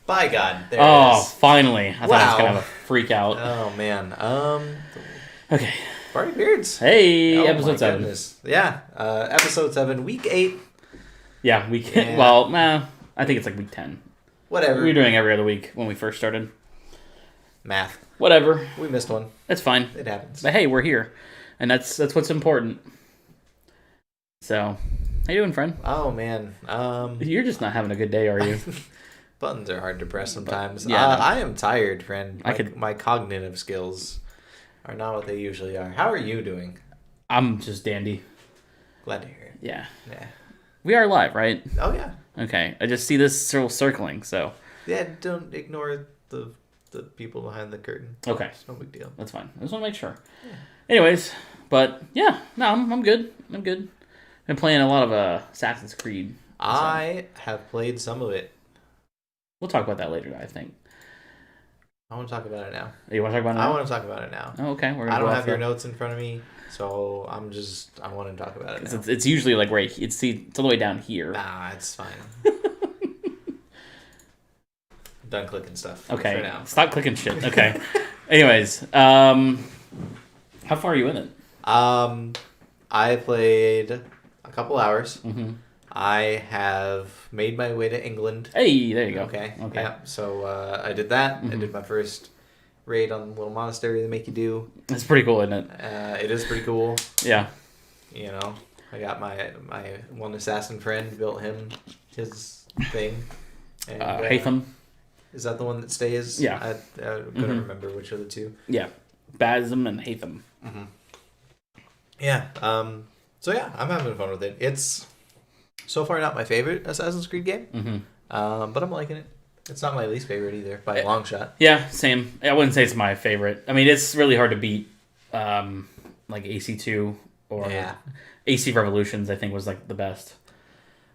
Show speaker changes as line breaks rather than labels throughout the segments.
By God, there it is.
Finally. I thought I was going to have a freak out.
Oh, man.
Okay.
Bardic Beards.
Hey,
Oh,
episode 7.
Goodness. Yeah, episode 7, week 8.
Yeah, week...
Yeah.
Well, I think it's like week 10.
Whatever.
We were doing every other week when we first started.
Math.
Whatever.
We missed one.
That's fine.
It happens.
But hey, we're here. And that's what's important. So, how you doing, friend?
Oh, man.
You're just not having a good day, are you?
Buttons are hard to press sometimes.
Yeah, no.
I am tired, friend.
I could...
My cognitive skills are not what they usually are. How are you doing?
I'm just dandy.
Glad to hear it.
Yeah.
Yeah.
We are live, right?
Oh, yeah.
Okay. I just see this circling, so...
Yeah, don't ignore the people behind the curtain.
Okay.
It's no big deal.
That's fine. I just want to make sure.
Yeah.
Anyways, but yeah, no, I'm good. I'm good. Been playing a lot of Assassin's Creed. So.
I have played some of it.
We'll talk about that later, I think.
I want to talk about it now.
You want to talk about it now?
I want to talk about it now.
Oh, okay.
I don't have your notes in front of me, so I want to talk about it now.
It's usually like right, it's all the way down here.
Nah, it's fine. I'm done clicking stuff.
Okay.
For now.
Stop clicking shit. Okay. Anyways, how far are you in it?
I played a couple hours.
Mm-hmm.
I have made my way to England.
Hey, there you go.
Okay.
Okay.
Yeah. So I did that.
Mm-hmm.
I did my first raid on the little monastery they make you do.
It's pretty cool, isn't it?
It is pretty cool.
Yeah.
You know, I got my one assassin friend, built him his thing. And,
Hatham.
Is that the one that stays?
Yeah.
I couldn't remember which of the two.
Yeah. Basm and Hatham.
Mm-hmm. Yeah. So yeah, I'm having fun with it. It's so far not my favorite Assassin's Creed game.
Mm-hmm.
But I'm liking it. It's not my least favorite either, by a long shot.
Yeah, same. I wouldn't say it's my favorite. I mean, it's really hard to beat, like AC2 or AC Revolutions. I think was like the best.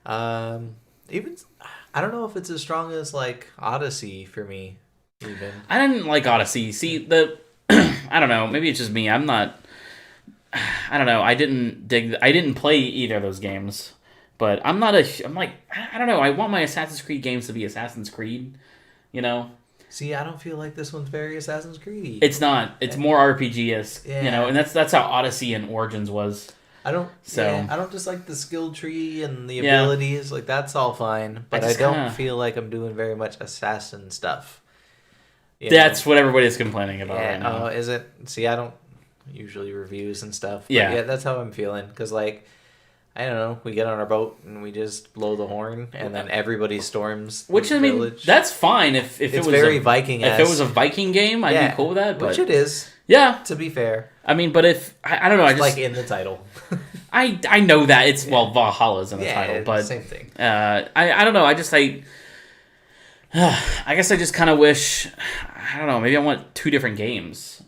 Even I don't know if it's as strong as like Odyssey for me. Even
I didn't like Odyssey. See I don't know. Maybe it's just me. I'm not. I don't know. I didn't play either of those games. But I'm not I'm like, I don't know. I want my Assassin's Creed games to be Assassin's Creed, you know?
See, I don't feel like this one's very Assassin's Creed-y.
It's not. It's more RPG-esque, you know? And that's how Odyssey and Origins was.
I don't just like the skill tree and the
Yeah.
abilities. Like, that's all fine. But I don't feel like I'm doing very much assassin stuff.
That's what everybody's complaining about right now.
Oh, is it? See, I don't usually reviews and stuff. But
Yeah,
that's how I'm feeling. Because, like, I don't know, we get on our boat and we just blow the horn and then everybody storms the village.
That's fine if it was
very Viking-esque.
If it was a Viking game, I'd be cool with that. But,
which it is.
Yeah.
To be fair.
I mean, but if I don't know,
it's like in the title.
I know that it's Valhalla's in the title, but
same thing.
I don't know. I guess I just kind of wish. I don't know. Maybe I want two different games.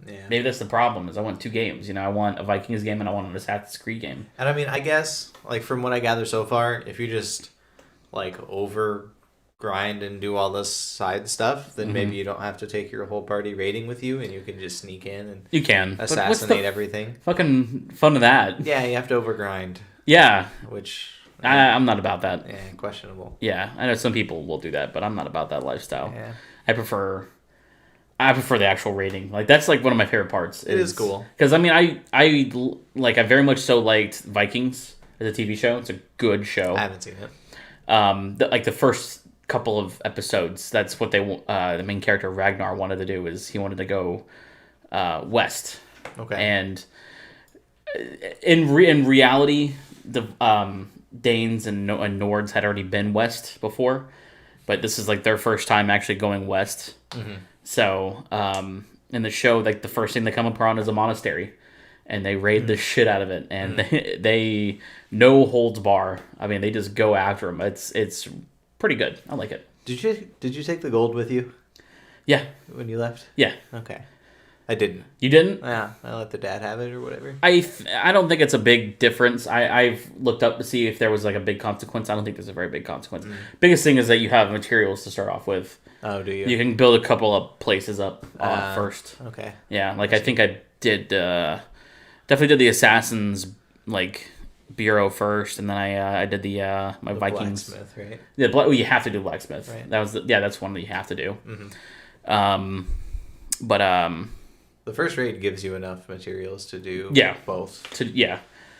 Yeah. Maybe that's the problem. Is I want two games. You know, I want a Vikings game and I want an Assassin's Creed game.
And I mean, I guess like from what I gather so far, if you just like over grind and do all this side stuff, then maybe you don't have to take your whole party raiding with you, and you can just sneak in and assassinate everything.
Fucking fun of that.
Yeah, you have to over grind.
Yeah,
which
I'm not about that.
Yeah, questionable.
Yeah, I know some people will do that, but I'm not about that lifestyle.
Yeah,
I prefer the actual rating. Like that's like one of my favorite parts.
It is cool
because I mean I very much so liked Vikings as a TV show. It's a good show.
I haven't seen it.
Like the first couple of episodes, that's what the main character Ragnar wanted to do. Is he wanted to go west.
Okay.
And in reality, the Danes and Nords had already been west before, but this is like their first time actually going west. Mm-hmm. So in the show, like the first thing they come upon is a monastery, and they raid the shit out of it, and they no holds bar. I mean, they just go after them. It's pretty good. I like it.
Did you take the gold with you?
Yeah.
When you left?
Yeah.
Okay. I didn't.
You didn't?
Yeah, I let the dad have it or whatever.
I don't think it's a big difference. I've looked up to see if there was like a big consequence. I don't think there's a very big consequence. Biggest thing is that you have materials to start off with.
Oh, do you?
You can build a couple of places up first.
Okay.
Yeah, like I think I did definitely did the assassins like bureau first, and then I did my
The
Vikings.
blacksmith, right?
Yeah, well, you have to do blacksmith.
Right.
That was that's one that you have to do.
Mm-hmm.
But
The first raid gives you enough materials to do both.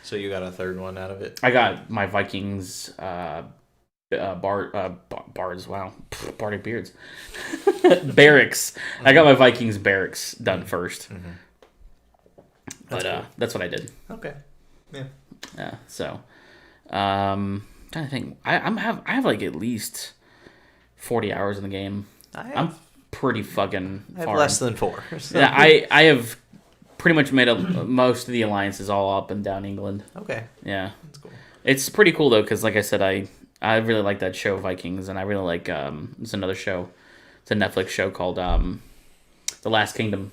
So you got a third one out of it.
I got my Vikings bards. Wow, Bardic beards. Barracks. I got my Vikings barracks done first.
Mm-hmm.
But
cool.
that's what I did.
Okay. Yeah.
Yeah. So, trying to think. I have like at least 40 hours in the game. I'm pretty fucking
I have
far.
less than 4. So.
Yeah, I have pretty much made most of the alliances all up and down England.
Okay.
Yeah.
That's cool.
It's pretty cool though, because like I said, I really like that show Vikings, and I really like there's another show. It's a Netflix show called The Last Kingdom.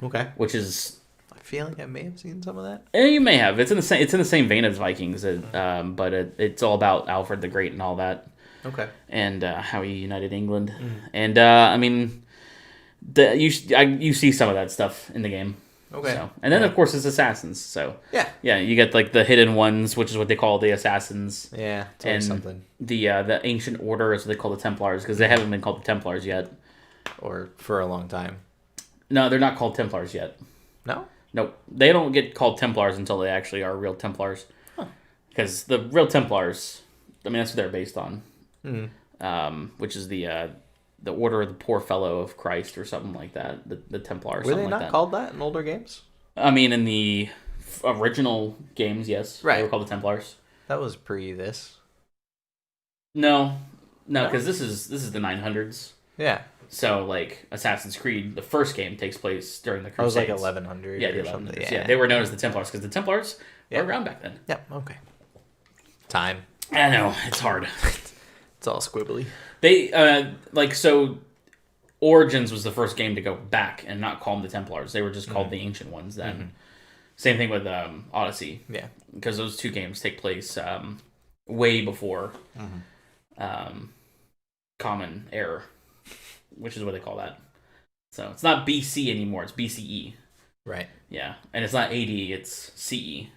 Okay.
Which is,
I feel like I may have seen some of that.
You may have. It's in the same vein as Vikings, but it's all about Alfred the Great and all that.
Okay.
And how he united England, and I mean, you see some of that stuff in the game.
Okay.
So, and then of course it's assassins. So
yeah,
you get like the hidden ones, which is what they call the assassins.
Yeah, it's
and
something.
The ancient order is what they call the Templars, because they haven't been called the Templars yet,
or for a long time.
No, they're not called Templars yet.
No.
Nope. They don't get called Templars until they actually are real Templars, because the real Templars, I mean, that's what they're based on, which is the Order of the Poor Fellow of Christ or something like that. The Templar.
Were they not called that in older games?
I mean, in the original games, yes.
Right.
They were called the Templars.
That was pre this.
No, because this is the 900s.
Yeah.
So like Assassin's Creed, the first game takes place during the Crusades.
It was like 1100.
Yeah, the 1100s. Yeah, they were known as the Templars because the Templars were around back then.
Yep. Okay. Time.
I know it's hard.
It's all squibbly.
They so Origins was the first game to go back and not call them the Templars. They were just called the Ancient Ones then. Mm-hmm. Same thing with Odyssey.
Yeah.
Because those two games take place way before Common Era, which is what they call that. So it's not BC anymore, it's BCE.
Right.
Yeah. And it's not AD, it's CE.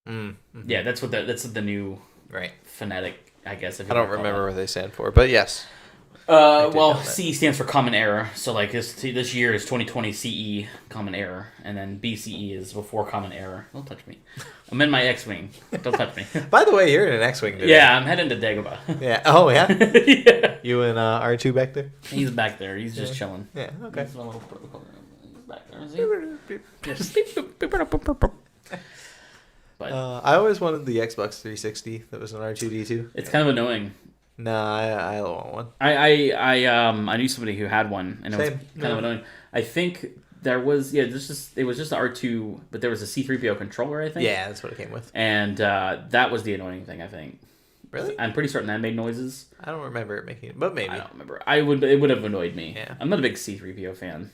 Mm-hmm. Yeah, that's the new phonetic, I guess. If you
I don't remember what they stand for, but yes.
CE stands for Common Era. So like this year is 2020 CE Common Era, and then BCE is before Common Era. Don't touch me. I'm in my X-wing. Don't touch me.
By the way, you're in an X-wing today.
Yeah, I'm heading to Dagobah.
Yeah. Oh yeah.
Yeah.
You and R2 back there?
He's back there. He's just chilling.
Yeah. Okay.
He's my little protocol. He's back there. But
I always wanted the Xbox 360 that was an R2D2.
It's kind of annoying.
Nah, I don't want one.
I knew somebody who had one, and it was kind of annoying. I think there was it was just the R2, but there was a C-3PO controller, I think.
Yeah, that's what it came with.
And that was the annoying thing, I think.
Really?
I'm pretty certain that made noises.
I don't remember it making it, but maybe.
I don't remember. It would have annoyed me.
Yeah.
I'm not a big C-3PO fan.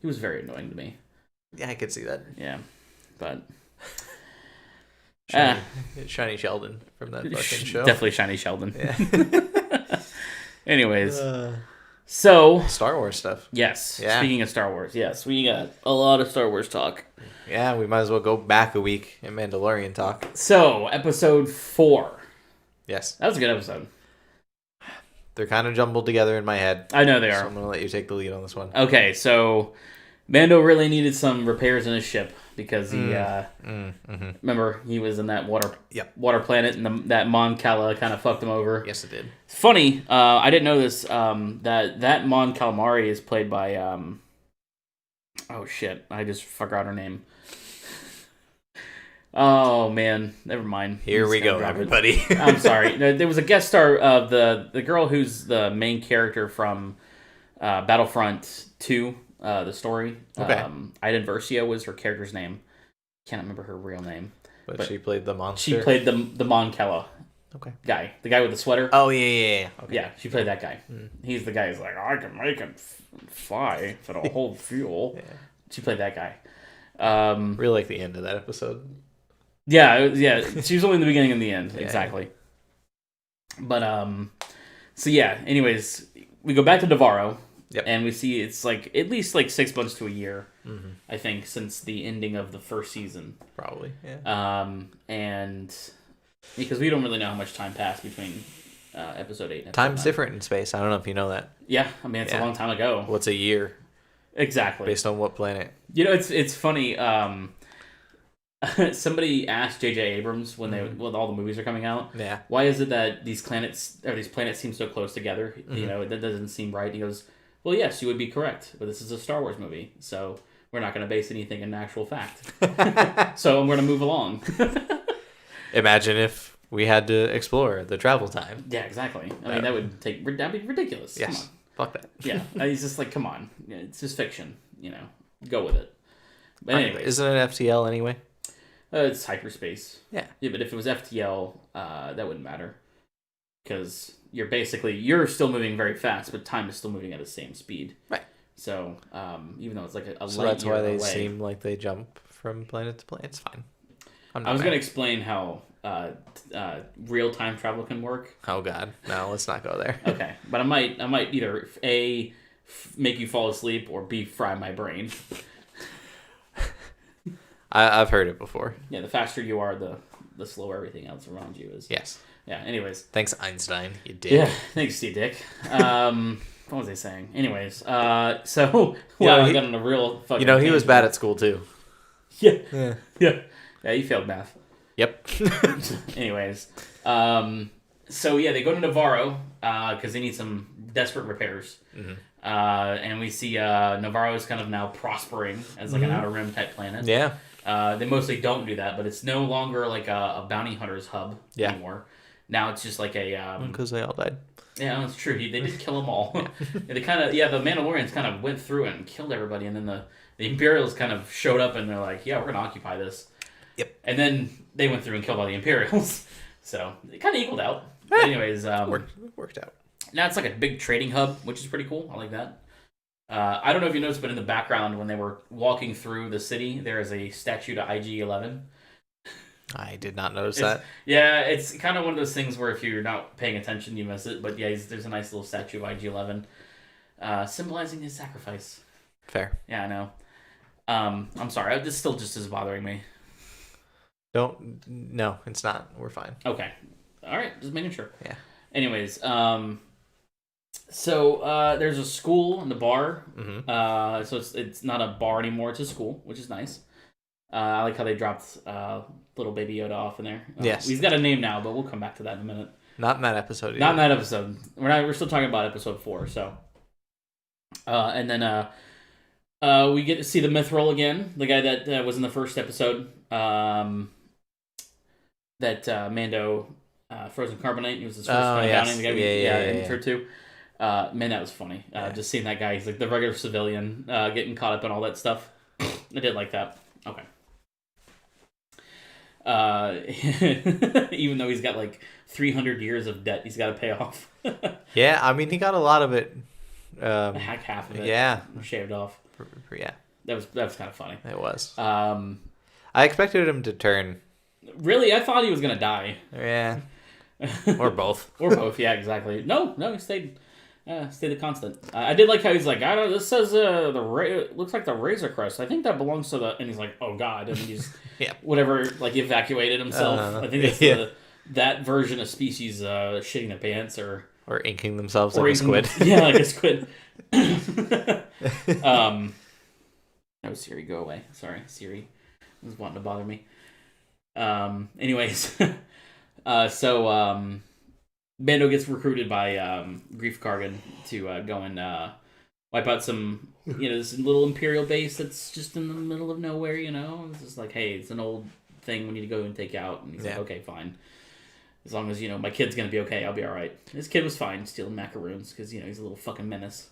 He was very annoying to me.
Yeah, I could see that.
Yeah, but
Shiny Sheldon from that fucking show.
Definitely Shiny Sheldon.
Yeah.
Anyways, so
Star Wars stuff.
Yes.
Yeah.
Speaking of Star Wars, yes, we got a lot of Star Wars talk.
Yeah, we might as well go back a week in Mandalorian talk.
So, episode 4.
Yes.
That was a good episode.
They're kind of jumbled together in my head.
I know they are.
So I'm going to let you take the lead on this one.
Okay, so Mando really needed some repairs in his ship because he, remember, he was in that water planet, and that Mon Cala kind of fucked him over.
Yes, it did.
It's funny, I didn't know this, that Mon Calamari is played by, oh shit, I just forgot her name. Oh man, never mind.
Here we go, everybody.
I'm sorry. There was a guest star of the girl who's the main character from Battlefront 2, the story.
Okay.
Iden Versio was her character's name. Can't remember her real name.
But she played the monster.
She played the Mon Cala guy. The guy with the sweater.
Oh, yeah. Okay.
Yeah, she played that guy. He's the guy who's like, I can make it fly if it'll hold fuel. Yeah. She played that guy.
Really like the end of that episode.
Yeah. She was only in the beginning and the end.
Yeah,
exactly. Yeah. But, so yeah, anyways, we go back to Navarro,
Yep.
And we see it's like at least like 6 months to a year, I think, since the ending of the first season.
Probably, yeah.
And because we don't really know how much time passed between episode 8 and episode
Time's
9.
different in space. I don't know if you know that.
Yeah, I mean, it's a long time ago.
What's a year?
Exactly.
Based on what planet?
You know, it's funny. Somebody asked J.J. Abrams when all the movies are coming out.
Yeah.
Why is it that these planets seem so close together? You know, that doesn't seem right. He goes, well, yes, you would be correct, but this is a Star Wars movie, so we're not going to base anything in actual fact. So I'm going to move along.
Imagine if we had to explore the travel time.
Yeah, exactly. I mean, that'd be ridiculous.
Yes.
Come on.
Fuck that.
Yeah, he's just like, come on, it's just fiction. You know, go with it. But anyway,
isn't it FTL anyway?
It's hyperspace.
Yeah.
Yeah, but if it was FTL, that wouldn't matter. Because you're still moving very fast, but time is still moving at the same speed.
Right.
So, even though it's like a
So
light
that's
year
why they
away,
seem like they jump from planet to planet. It's fine.
I was going to explain how real time travel can work.
Oh God, no, let's not go there.
Okay, but I might either A, make you fall asleep, or B, fry my brain.
I've heard it before.
Yeah, the faster you are, the slower everything else around you is.
Yes.
Yeah. Anyways.
Thanks, Einstein. You did.
Yeah. Thanks, Steve Dick. What was I saying? Anyways. So I got on a real fucking.
You know, he was bad at school too.
Yeah.
Yeah.
Yeah. Yeah. He failed math.
Yep.
Anyways. So yeah, they go to Navarro because they need some desperate repairs. Mm-hmm. And we see Navarro is kind of now prospering as like an Outer Rim type planet.
Yeah.
They mostly don't do that, but it's no longer like a bounty hunter's hub anymore. Now it's just like a...
Because they all died.
Yeah, that's true. They did kill them all. They the Mandalorians kind of went through it and killed everybody, and then the Imperials kind of showed up and they're like, yeah, we're going to occupy this.
Yep.
And then they went through and killed all the Imperials. So it kind of equaled out. But anyways...
worked out.
Now it's like a big trading hub, which is pretty cool. I like that. I don't know if you noticed, but in the background, when they were walking through the city, there is a statue to IG-11.
I did not notice that.
Yeah, it's kind of one of those things where if you're not paying attention, you miss it. But yeah, there's a nice little statue of IG-11, symbolizing his sacrifice.
Fair.
Yeah, I know. I'm sorry. This still just is bothering me.
No, it's not. We're fine.
Okay. All right, just making sure.
Yeah.
Anyways, so there's a school and the bar.
Mm-hmm.
So it's not a bar anymore; it's a school, which is nice. I like how they dropped little baby Yoda off in there.
Yes,
he's got a name now, but we'll come back to that in a minute.
Not in that episode. Either.
Not in that episode. We're still talking about episode 4. So, and then we get to see the Mithril again, the guy that was in the first episode. That Mando. Frozen Carbonite. He was his first time downing the guy. Intro too. Man, that was funny. Just seeing that guy. He's like the regular civilian getting caught up in all that stuff. I did like that. Okay. Even though he's got like 300 years of debt he's got to pay off.
Yeah, I mean, he got a lot of it.
Half of it.
Yeah.
Shaved off.
Yeah.
That was kind of funny.
It was. I expected him to turn.
Really? I thought he was going to die.
Yeah. Or both.
Or both, yeah, exactly. No, he stayed the constant. I did like how he's like, I don't know, this says looks like the Razor Crest. I think that belongs to the, and he's like, oh God, and he's whatever, like evacuated himself. I think it's that version of species shitting their pants or
inking themselves like a squid.
Yeah, like a squid. No, Siri, go away. Sorry, Siri was wanting to bother me. Anyways. So Mando gets recruited by Greef Kargan to go and wipe out some, this little Imperial base that's just in the middle of nowhere, It's just like, hey, it's an old thing we need to go and take out. And he's like, okay, fine. As long as, my kid's going to be okay, I'll be all right. His kid was fine stealing macaroons because, he's a little fucking menace.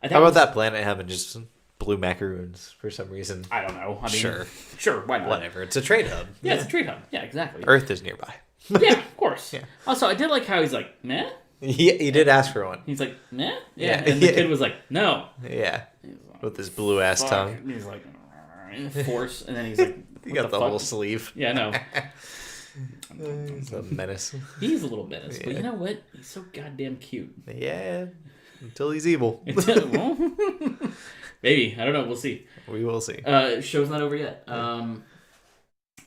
How about that planet having just blue macaroons for some reason?
I don't know. I mean,
sure,
why not?
Whatever. It's a trade hub.
Yeah, it's a trade hub. Yeah, exactly.
Earth is nearby.
Yeah, of course.
Yeah.
Also, I did like how he's like, meh?
He did ask for one.
He's like, meh? Yeah. And the kid was like, no.
Yeah. Like, with his blue ass tongue.
And he's like, force. And then he's like,
he got the whole sleeve.
Yeah, I know.
He's a menace.
He's a little menace. But you know what? He's so goddamn cute.
Yeah. Until he's evil.
Well, maybe. I don't know. We'll see.
We will see.
Show's not over yet.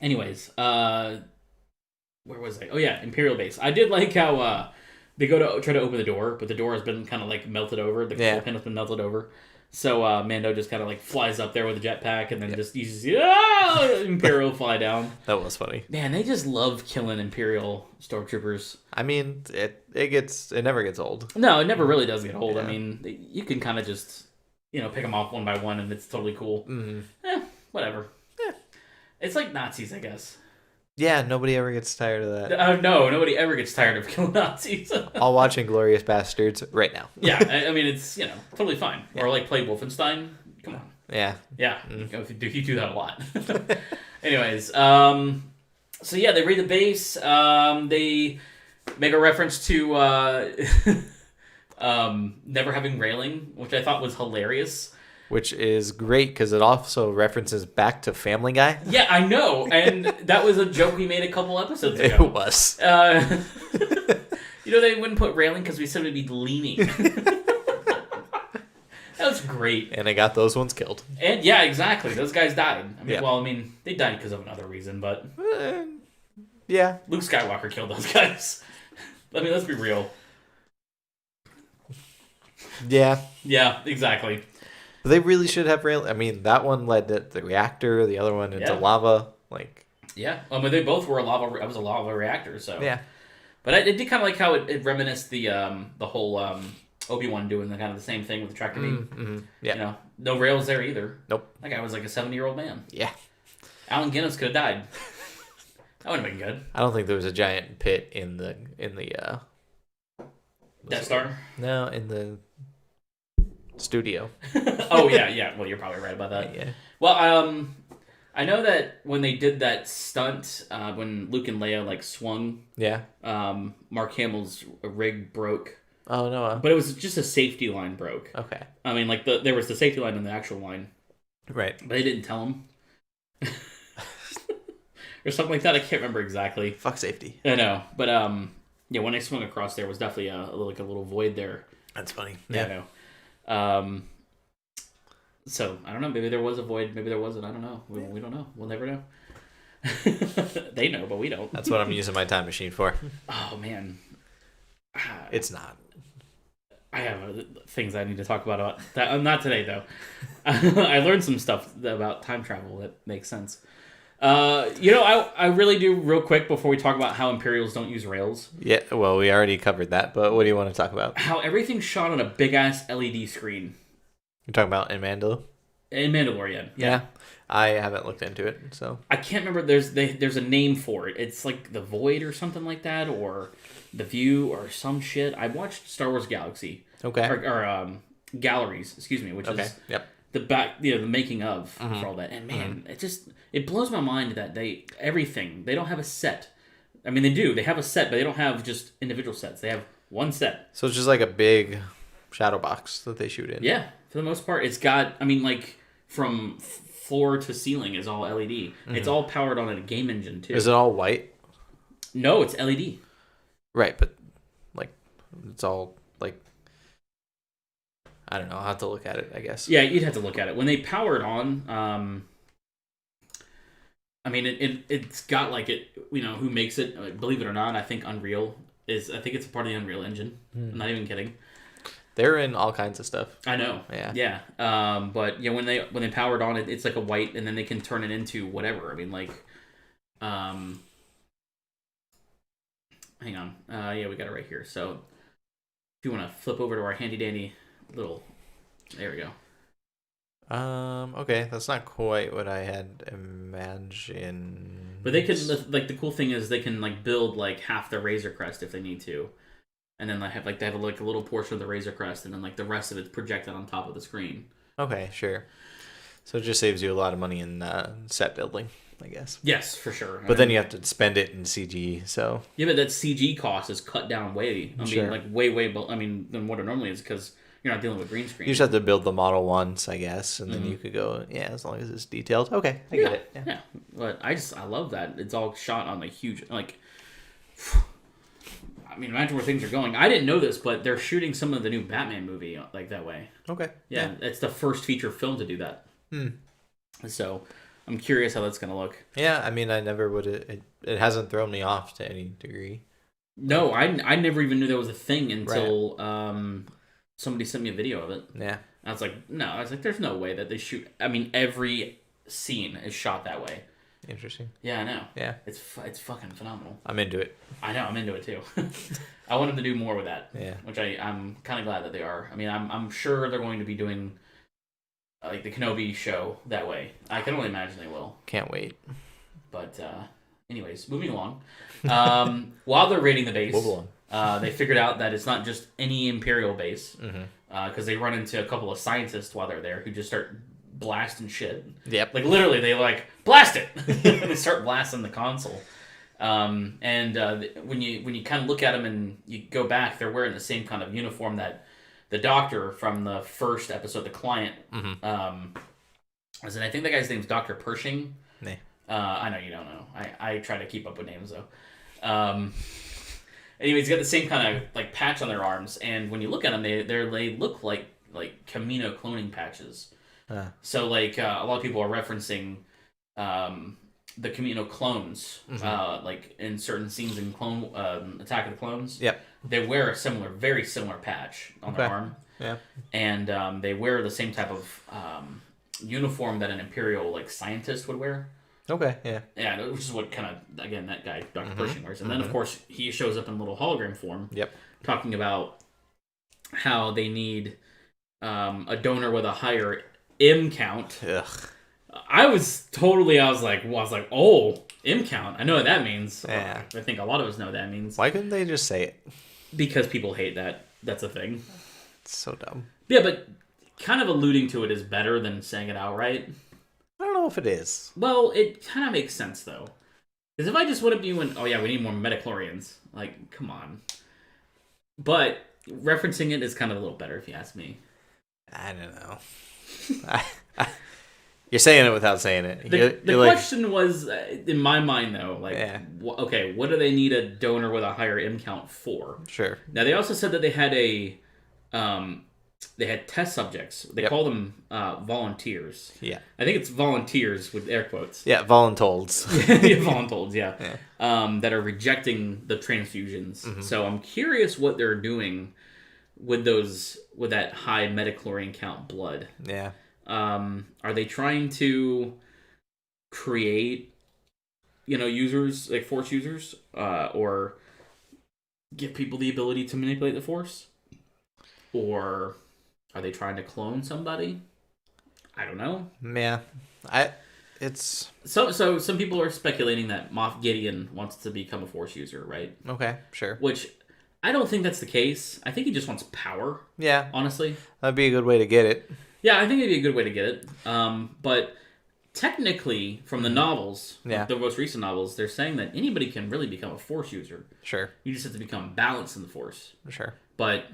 Anyways, where was I? Oh yeah, Imperial base. I did like how they go to try to open the door, but the door has been kind of like melted over. The control pin has been melted over. So Mando just kind of like flies up there with a jetpack and then just uses Imperial fly down.
That was funny.
Man, they just love killing Imperial stormtroopers.
I mean, it never gets old.
No, it never really does get old.
Yeah.
I mean, you can kind of just pick them off one by one and it's totally cool.
Mm-hmm.
Whatever. It's like Nazis, I guess.
Yeah, nobody ever gets tired of that.
No, nobody ever gets tired of killing Nazis.
I'll watch Inglourious Bastards right now.
Yeah, I mean, it's, totally fine. Yeah. Or, like, play Wolfenstein. Come on.
Yeah.
Yeah, you do that a lot. Anyways, so, yeah, they raid the base. They make a reference to never having railing, which I thought was hilarious.
Which is great because it also references back to Family Guy.
Yeah, I know. And that was a joke we made a couple episodes ago.
It was.
They wouldn't put railing because we said we'd be leaning. That was great.
And I got those ones killed.
And yeah, exactly. Those guys died.
Yeah.
They died because of another reason, but...
yeah.
Luke Skywalker killed those guys. Let's be real.
Yeah.
Yeah, exactly.
They really should have rail. I mean, that one led to the reactor, the other one into lava.
Yeah. They both were I was a lava reactor, so.
Yeah.
But I did kind of like how it reminisced the whole Obi-Wan doing the kind of the same thing with the tractor beam.
Mm-hmm. Yeah.
No rails there either.
Nope.
That guy was like a 70-year-old man.
Yeah.
Allen Guinness could have died. That would have been good.
I don't think there was a giant pit in the
Death Star?
No, in the studio.
Oh yeah. Well, you're probably right about that.
Yeah.
Well, I know that when they did that stunt, when Luke and Leia swung,
Yeah.
Mark Hamill's rig broke.
Oh no.
But it was just a safety line broke.
Okay.
I mean, there was the safety line and the actual line.
Right.
But they didn't tell him. Or something like that. I can't remember exactly.
Fuck safety.
I know, but when I swung across, there was definitely a little void there.
That's funny.
Yeah, I know. So I don't know. Maybe there was a void. Maybe there wasn't. I don't know. We don't know. We'll never know. They know, but we don't.
That's what I'm using my time machine for.
Oh man,
it's not.
I have things I need to talk about that. Not today though. I learned some stuff about time travel that makes sense. I really do real quick before we talk about how Imperials don't use rails.
Yeah, well, we already covered that, but what do you want to talk about?
How everything's shot on a big-ass LED screen.
You're talking about in Mandalore?
In Mandalorian, yeah.
I haven't looked into it, so...
I can't remember, there's a name for it. It's like The Void or something like that, or The View or some shit. I watched Star Wars Galaxy.
Okay.
Or Galleries, excuse me, which is...
Yep.
The making of for all that. And man, it blows my mind that they don't have a set. I mean, they do. They have a set, but they don't have just individual sets. They have one set.
So it's just like a big shadow box that they shoot in.
Yeah, for the most part, it's got. I mean, from floor to ceiling is all LED. Mm-hmm. It's all powered on a game engine too.
Is it all white?
No, it's LED.
Right, but it's all I don't know. I'll have to look at it, I guess.
Yeah, you'd have to look at it. When they power it on, I mean, it's got who makes it, believe it or not, I think it's a part of the Unreal Engine. I'm not even kidding.
They're in all kinds of stuff.
I know.
Yeah.
Yeah. But when they power it on, it's like a white, and then they can turn it into whatever. I mean, hang on. Yeah, we got it right here. So if you want to flip over to our handy dandy there we go.
Okay, that's not quite what I had imagined.
But they can the cool thing is they can build half the Razor Crest if they need to, and then they have a little portion of the Razor Crest, and then the rest of it's projected on top of the screen.
Okay, sure. So it just saves you a lot of money in set building, I guess.
Yes, for sure.
But then you have to spend it in CG, so...
Yeah, but that CG cost is cut down way. I mean, way, than what it normally is, because you're not dealing with green screen.
You just have to build the model once, I guess, and then you could go, as long as it's detailed. Okay, I get it.
Yeah, but I love that. It's all shot on huge... I mean, imagine where things are going. I didn't know this, but they're shooting some of the new Batman movie like that way.
Okay.
Yeah, it's the first feature film to do that. So I'm curious how that's going to look.
Yeah, I mean, I never would. It hasn't thrown me off to any degree.
No, I never even knew there was a thing until somebody sent me a video of it.
Yeah.
I was like, no. I was like, there's no way that they shoot. I mean, every scene is shot that way.
Interesting.
Yeah, I know.
Yeah.
It's fucking phenomenal.
I'm into it.
I know. I'm into it too. I want them to do more with that.
Yeah.
Which I'm kind of glad that they are. I mean, I'm sure they're going to be doing like the Kenobi show that way. I can only imagine they will.
Can't wait.
But anyways, moving along. While they're raiding the base, they figured out that it's not just any Imperial base. Because they run into a couple of scientists while they're there who just start blasting shit.
Yep.
Like literally, they like blast it. And they start blasting the console. When you kind of look at them and you go back, they're wearing the same kind of uniform that the Doctor from the first episode, the Client. Was it? I think the guy's name's Dr. Pershing.
Nah.
I know you don't know. I try to keep up with names though. Anyway, he's got the same kind of like patch on their arms, and when you look at them, they look like Camino cloning patches. So like a lot of people are referencing the Camino clones, like in certain scenes in Attack of the Clones.
Yep.
They wear a very similar patch on their arm.
Yeah.
And they wear the same type of uniform that an Imperial like scientist would wear.
Okay, yeah.
Yeah, which is what kind of, again, that guy, Dr. Pershing, wears. And then, of course, he shows up in little hologram form.
Yep.
Talking about how they need a donor with a higher M count.
Ugh.
I was like, oh, M count. I know what that means.
Yeah.
I think a lot of us know what that means.
Why couldn't they just say it?
Because people hate that. That's a thing.
It's so dumb.
Yeah, but kind of alluding to it is better than saying it outright.
I don't know if it is.
Well, it kind of makes sense, though. Because if I just went up to you and, oh yeah, we need more metachlorians. Like, come on. But referencing it is kind of a little better, if you ask me.
I don't know. You're saying it without saying it.
The question was, in my mind, though, like, okay, what do they need a donor with a higher M count for?
Sure.
Now, they also said that they had they had test subjects. They call them volunteers.
Yeah.
I think it's volunteers with air quotes.
Yeah, voluntolds.
Voluntold, yeah. That are rejecting the transfusions. So I'm curious what they're doing with that high metachlorine count blood.
Yeah.
Are they trying to create, users, like Force users, or give people the ability to manipulate the Force? Or are they trying to clone somebody? I don't know.
Yeah. It's...
So some people are speculating that Moff Gideon wants to become a Force user, right?
Okay, sure.
Which, I don't think that's the case. I think he just wants power.
Yeah.
Honestly.
That'd be a good way to get it.
Yeah, I think it'd be a good way to get it. But technically, from the novels, the most recent novels, they're saying that anybody can really become a Force user.
Sure.
You just have to become balanced in the Force.
Sure.
But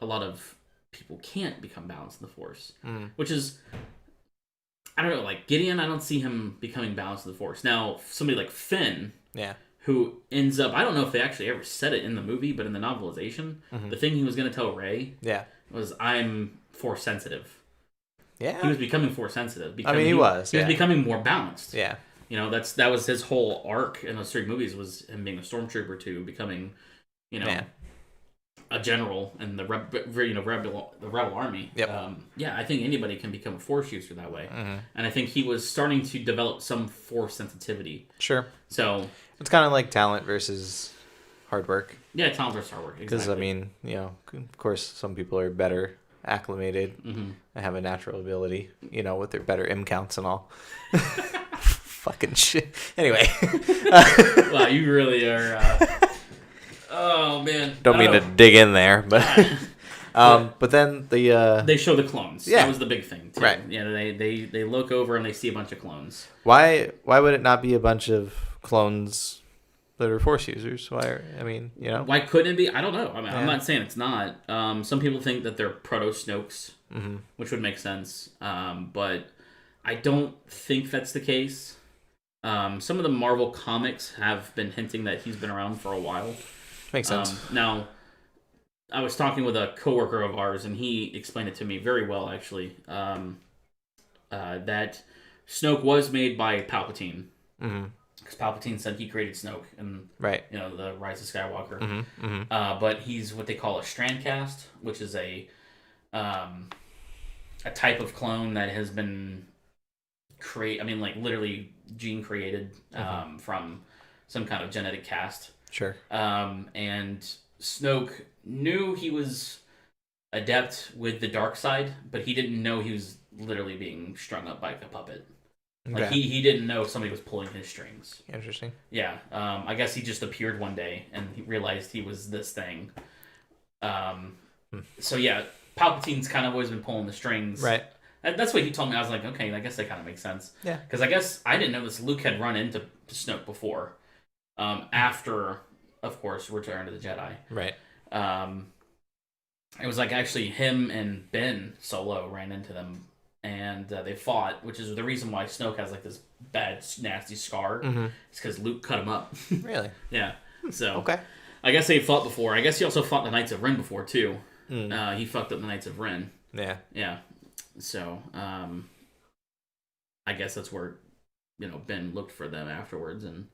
a lot of people can't become balanced in the Force. Which is, I don't know, like Gideon, I don't see him becoming balanced in the Force. Now, somebody like Finn, who ends up, I don't know if they actually ever said it in the movie, but in the novelization, the thing he was going to tell Rey was, I'm Force sensitive.
Yeah.
He was becoming Force sensitive.
I mean, he was.
He was becoming more balanced.
Yeah.
That was his whole arc in those 3 movies, was him being a stormtrooper to becoming, a general in the rebel army.
Yep.
I think anybody can become a Force user that way. And I think he was starting to develop some Force sensitivity.
Sure.
So
it's kind of like talent versus hard work.
Yeah, talent versus hard work. Exactly.
Because, I mean, of course, some people are better acclimated and have a natural ability, with their better M counts and all. Fucking shit. Anyway.
Wow, you really are... Oh man!
Don't mean to dig in there, but but then
they show the clones.
Yeah,
that was the big thing, too.
Right?
They look over and they see a bunch of clones.
Why would it not be a bunch of clones that are Force users? Why
couldn't it be? I don't know. I mean, I'm not saying it's not. Some people think that they're proto Snokes, which would make sense. But I don't think that's the case. Some of the Marvel comics have been hinting that he's been around for a while.
Makes sense.
Now, I was talking with a coworker of ours, and he explained it to me very well, actually. That Snoke was made by Palpatine.
Mm-hmm.
Because Palpatine said he created Snoke in
Right.
the Rise of Skywalker.
Mm-hmm. Mm-hmm.
But he's what they call a Strandcast, which is a type of clone that has been literally gene created from some kind of genetic cast.
Sure.
And Snoke knew he was adept with the dark side, but he didn't know he was literally being strung up by a puppet.
Okay.
Like he didn't know somebody was pulling his strings.
Interesting.
Yeah. I guess he just appeared one day and he realized he was this thing. So yeah, Palpatine's kind of always been pulling the strings.
Right.
That's what he told me. I was like, okay, I guess that kind of makes sense.
Yeah.
Because I guess I didn't know this. Luke had run into Snoke before. After, of course, Return of the Jedi.
Right.
It was like actually him and Ben Solo ran into them, and they fought, which is the reason why Snoke has like this bad, nasty scar.
Mm-hmm.
It's because Luke cut him up.
Really?
Yeah. So
Okay.
I guess they fought before. I guess he also fought the Knights of Ren before too.
Mm.
He fucked up the Knights of Ren.
Yeah.
Yeah. So I guess that's where Ben looked for them afterwards and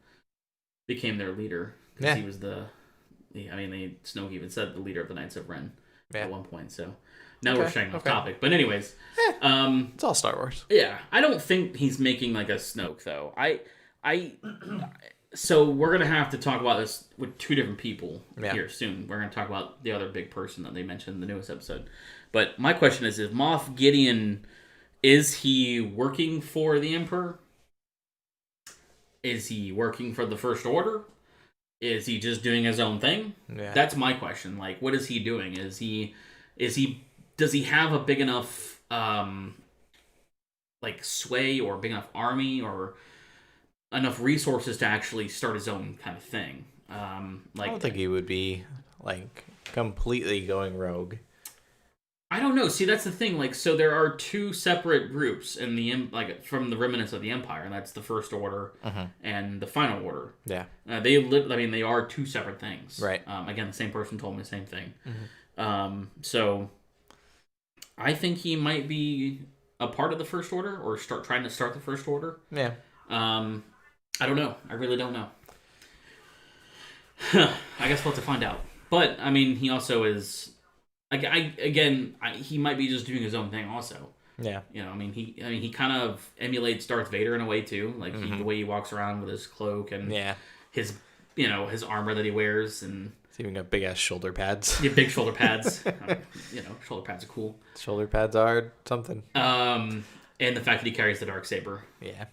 became their leader because he was Snoke even said the leader of the Knights of Ren at one point. So now we're straying off topic, but anyways,
it's all Star Wars.
Yeah, I don't think he's making like a Snoke though. So we're gonna have to talk about this with two different people here soon. We're gonna talk about the other big person that they mentioned in the newest episode. But my question is Moff Gideon, is he working for the Emperor? Is he working for the First Order? Is he just doing his own thing?
Yeah.
That's my question. Like, what is he doing? Does he have a big enough sway or big enough army or enough resources to actually start his own kind of thing? I
don't think he would be completely going rogue.
I don't know. See, that's the thing. So there are two separate groups in the from the remnants of the Empire, and that's the First Order and the Final Order.
Yeah,
they are two separate things.
Right.
Again, the same person told me the same thing. So I think he might be a part of the First Order or trying to start the First Order.
Yeah.
I don't know. I really don't know. I guess we'll have to find out. But I mean, he also is. He might be just doing his own thing also.
Yeah.
He kind of emulates Darth Vader in a way too. The way he walks around with his cloak and his his armor that he wears, and
he's even got big ass shoulder pads.
Yeah, big shoulder pads. Shoulder pads are cool.
Shoulder pads are something.
And the fact that he carries the Darksaber.
Yeah.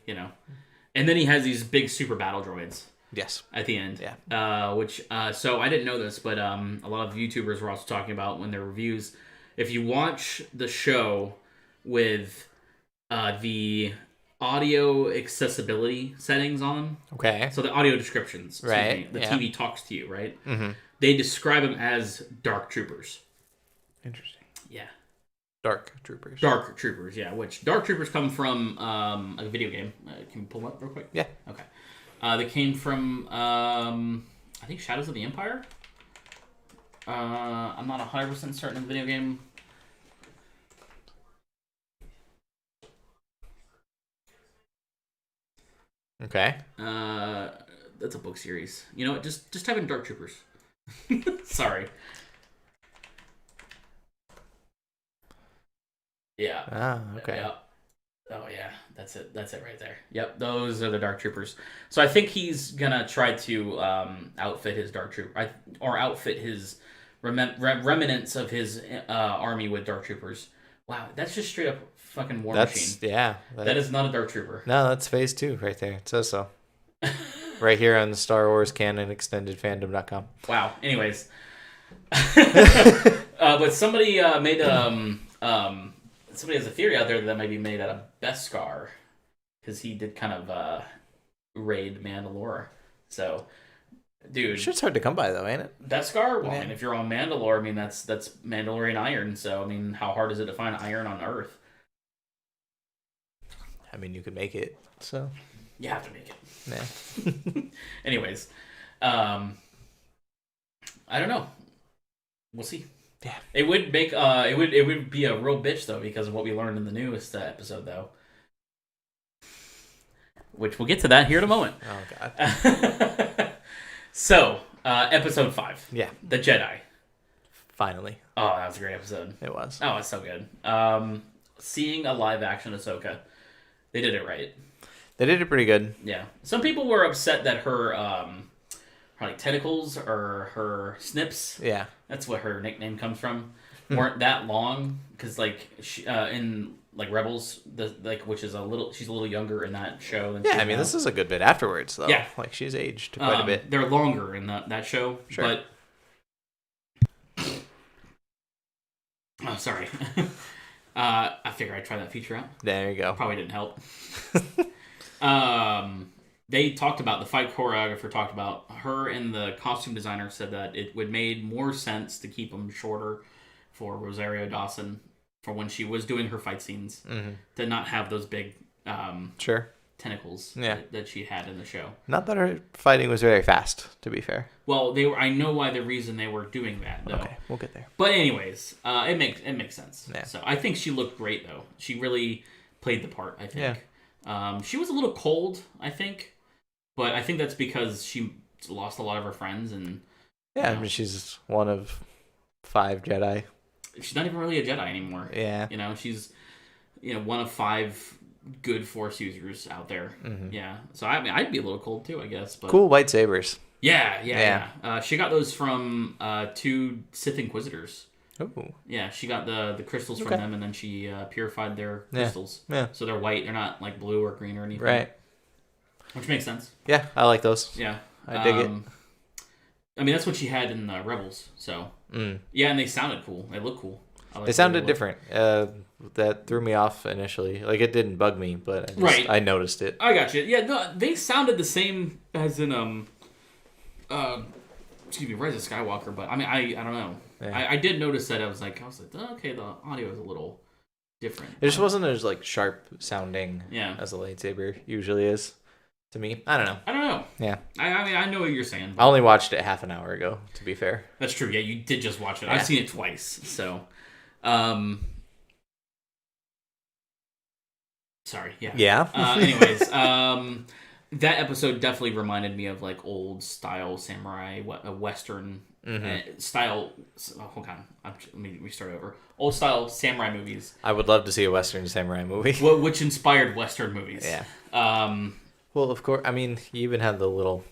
And then he has these big super battle droids.
Yes.
At the end.
Yeah.
So I didn't know this, but a lot of YouTubers were also talking about when their reviews. If you watch the show with the audio accessibility settings on,
okay.
So the audio descriptions,
right?
The TV talks to you, right?
Mm-hmm.
They describe them as dark troopers.
Interesting.
Yeah.
Dark troopers.
Dark troopers, yeah. Which dark troopers come from a video game. Can you pull them up real quick?
Yeah.
Okay. They came from, I think, Shadows of the Empire? I'm not 100% certain of the video game.
Okay.
That's a book series. You know what? Just type in Dark Troopers. Sorry. Yeah.
Ah, okay.
Yeah. Oh yeah, that's it. That's it right there. Yep, those are the Dark Troopers. So I think he's gonna try to outfit his Dark Trooper, or outfit his remnants of his army with Dark Troopers. Wow, that's just straight up fucking War Machine.
Yeah.
That is not a Dark Trooper.
No, that's Phase 2 right there. It says so. Right here on the Star Wars Canon Extended Fandom.com.
Wow. Anyways, but somebody made somebody has a theory out there that might be made out of Beskar, because he did kind of raid Mandalore. So, dude,
shit's hard to come by though, ain't it?
Beskar. Well, I mean, if you're on Mandalore, I mean that's Mandalorian iron. So, I mean, how hard is it to find iron on Earth?
I mean, you could make it. So
you have to make it.
Yeah.
Anyways, I don't know. We'll see.
Yeah.
It would make it would be a real bitch though because of what we learned in the newest episode though. Which we'll get to that here in a moment.
Oh God.
So, episode 5.
Yeah.
The Jedi.
Finally.
Oh, that was a great episode.
It was.
Oh, it's so good. Seeing a live action Ahsoka, they did it right.
They did it pretty good.
Yeah. Some people were upset that her like tentacles or her snips.
Yeah.
That's what her nickname comes from. Weren't that long because like she, in like Rebels, which is she's a little younger in that show than
Yeah, I mean, this is a good bit afterwards though.
Yeah.
Like she's aged quite a bit.
They're longer in that show,
Sure.
but oh, sorry. I figure I'd try that feature out.
There you go.
Probably didn't help. They talked about the fight choreographer talked about her and the costume designer said that it would made more sense to keep them shorter for Rosario Dawson for when she was doing her fight scenes to not have those big
Sure.
tentacles
Yeah.
that she had in the show.
Not that her fighting was very fast, to be fair.
Well, they were. I know why the reason they were doing that though.
Okay, we'll get there.
But anyways, it makes sense.
Yeah.
So I think she looked great though. She really played the part. I think. Yeah. She was a little cold. I think, but I think that's because she lost a lot of her friends and.
Yeah, I mean she's one of 5 Jedi.
She's not even really a Jedi anymore.
Yeah.
You know, she's one of 5 good Force users out there.
Mm-hmm.
Yeah. So I mean, I'd be a little cold too, I guess. But
Cool lightsabers.
Yeah. She got those from 2 Sith Inquisitors.
Oh.
Yeah, she got the crystals from them, and then she purified their crystals.
Yeah.
So they're white. They're not like blue or green or anything.
Right.
Which makes sense.
Yeah, I like those.
Yeah.
I dig it.
I mean, that's what she had in Rebels. So yeah, and they sounded cool. They looked cool.
They sounded different. That threw me off initially. Like it didn't bug me, but I noticed it.
I got you. Yeah, no, they sounded the same as in excuse me, Rise of Skywalker. But I mean, I don't know. Yeah. I did notice that I was like, okay, the audio is a little different.
It just wasn't as like sharp sounding as a lightsaber usually is to me. I don't know. Yeah.
I mean, I know what you're saying.
I only watched it half an hour ago, to be fair.
That's true. Yeah, you did just watch it. Yeah. I've seen it twice. So, sorry. Yeah.
Yeah.
Anyways, that episode definitely reminded me of like old style samurai, Western style. Oh, hold on, let me restart over. Old style samurai movies.
I would love to see a Western samurai movie.
Which inspired Western movies.
Yeah. Well, of course. I mean, you even had the little.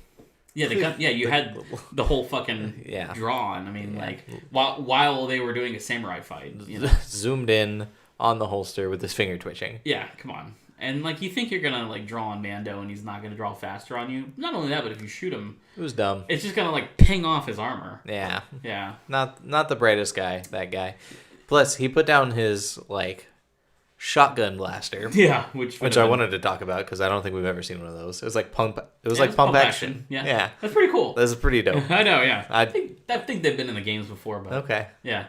Yeah, you had the whole fucking drawn. I mean, like while they were doing a samurai fight,
zoomed in on the holster with his finger twitching.
Yeah, come on. And like you think you're gonna like draw on Mando and he's not gonna draw faster on you. Not only that, but if you shoot him,
it was dumb.
It's just gonna like ping off his armor.
Yeah.
Yeah.
Not the brightest guy. That guy. Plus, he put down his like shotgun blaster.
Yeah, which
I wanted to talk about because I don't think we've ever seen one of those. It was like pump. It was like pump action.
Yeah, that's pretty cool.
That's pretty dope.
I know. Yeah, I think they've been in the games before, but
okay.
Yeah.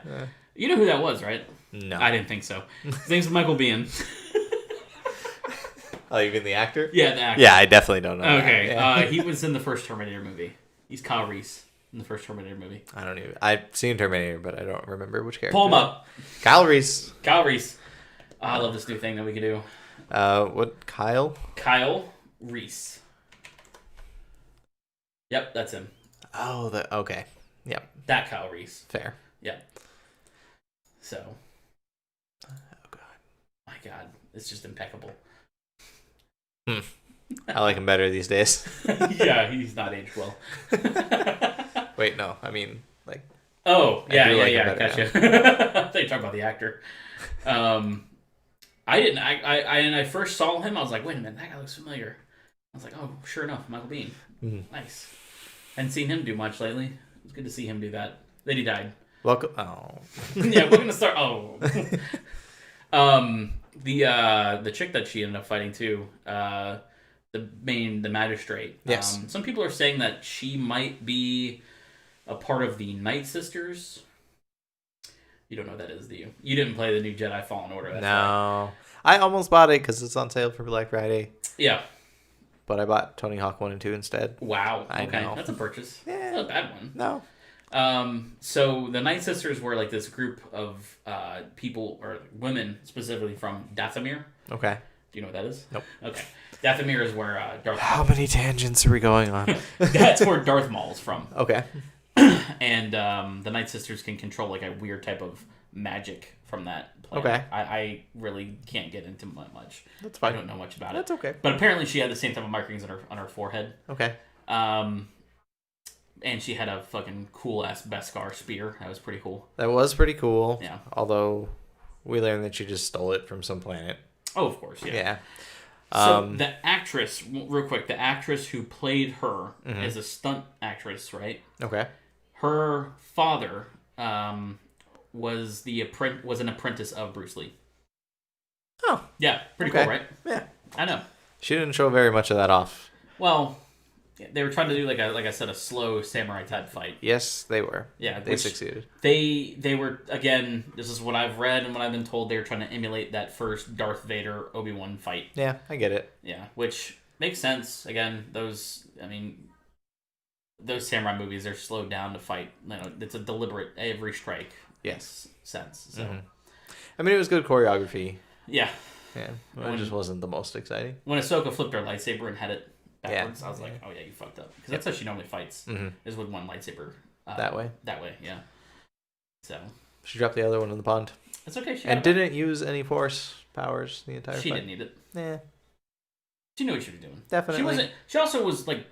You know who that was, right?
No,
I didn't think so. His name's Michael Biehn.
Oh, you mean the actor?
Yeah, the actor.
Yeah, I definitely don't know.
Okay,
Yeah.
He was in the first Terminator movie. He's Kyle Reese in the first Terminator movie.
I don't even. I've seen Terminator, but I don't remember which character.
Pull him up.
Kyle Reese.
Kyle Reese. Oh, I love this new thing that we can do.
What? Kyle?
Kyle Reese. Yep, that's him.
Oh, okay. Yep.
That Kyle Reese.
Fair.
Yep. So.
Oh God.
My God, it's just impeccable.
I like him better these days.
Yeah, he's not aged well.
Wait, no. I mean, like.
Oh, yeah. Gotcha. I thought you were talking about the actor. I didn't. I first saw him. I was like, wait a minute, that guy looks familiar. I was like, oh, sure enough, Michael Biehn. Mm-hmm. Nice. Hadn't seen him do much lately. It's good to see him do that. Then he died.
Welcome. Oh.
Yeah, we're gonna start. Oh. The chick that she ended up fighting too, the magistrate.
Yes.
Some people are saying that she might be a part of the Night Sisters. You don't know what that is, do you? You didn't play the new Jedi Fallen Order. That's
no. Why. I almost bought it because it's on sale for Black Friday.
Yeah.
But I bought Tony Hawk 1 and 2 instead.
Wow.
I
okay.
know.
That's a purchase.
Yeah.
That's not a bad one.
No.
So the Night Sisters were like this group of people or women specifically from Dathomir.
Okay.
Do you know what that is?
Nope.
Okay. Dathomir is where Darth.
How many tangents are we going on?
That's where Darth Maul is from.
Okay.
And the Night Sisters can control like a weird type of magic from that planet.
Okay.
I really can't get into much.
That's fine.
I don't know much about
That's
it.
okay.
But apparently she had the same type of markings on her forehead.
Okay.
And she had a fucking cool ass Beskar spear. That was pretty cool.
That was pretty cool.
Yeah.
Although we learned that she just stole it from some planet.
Oh, of course, yeah.
Yeah.
So the actress, real quick, the actress who played her is a stunt actress, right?
Okay.
Her father was an apprentice of Bruce Lee.
Oh.
Yeah, pretty
okay.
cool, right?
Yeah.
I know.
She didn't show very much of that off.
Well, they were trying to do like I said, a slow samurai type fight.
Yes, they were.
Yeah,
they succeeded.
They were, again, this is what I've read and what I've been told, they were trying to emulate that first Darth Vader Obi-Wan fight.
Yeah, I get it.
Yeah, which makes sense. Again, those samurai movies are slowed down to fight. You know, it's a deliberate, every strike makes sense. So,
I mean, it was good choreography.
yeah.
Yeah, it just wasn't the most exciting.
When Ahsoka flipped her lightsaber and had it backwards, I was like, oh yeah, you fucked up. Because that's how she normally fights, is with one lightsaber.
That way?
That way, yeah. So.
She dropped the other one in the pond.
That's okay.
And didn't use any force powers the entire
She
fight.
didn't need it.
Yeah.
She knew what she was doing.
Definitely.
She also was like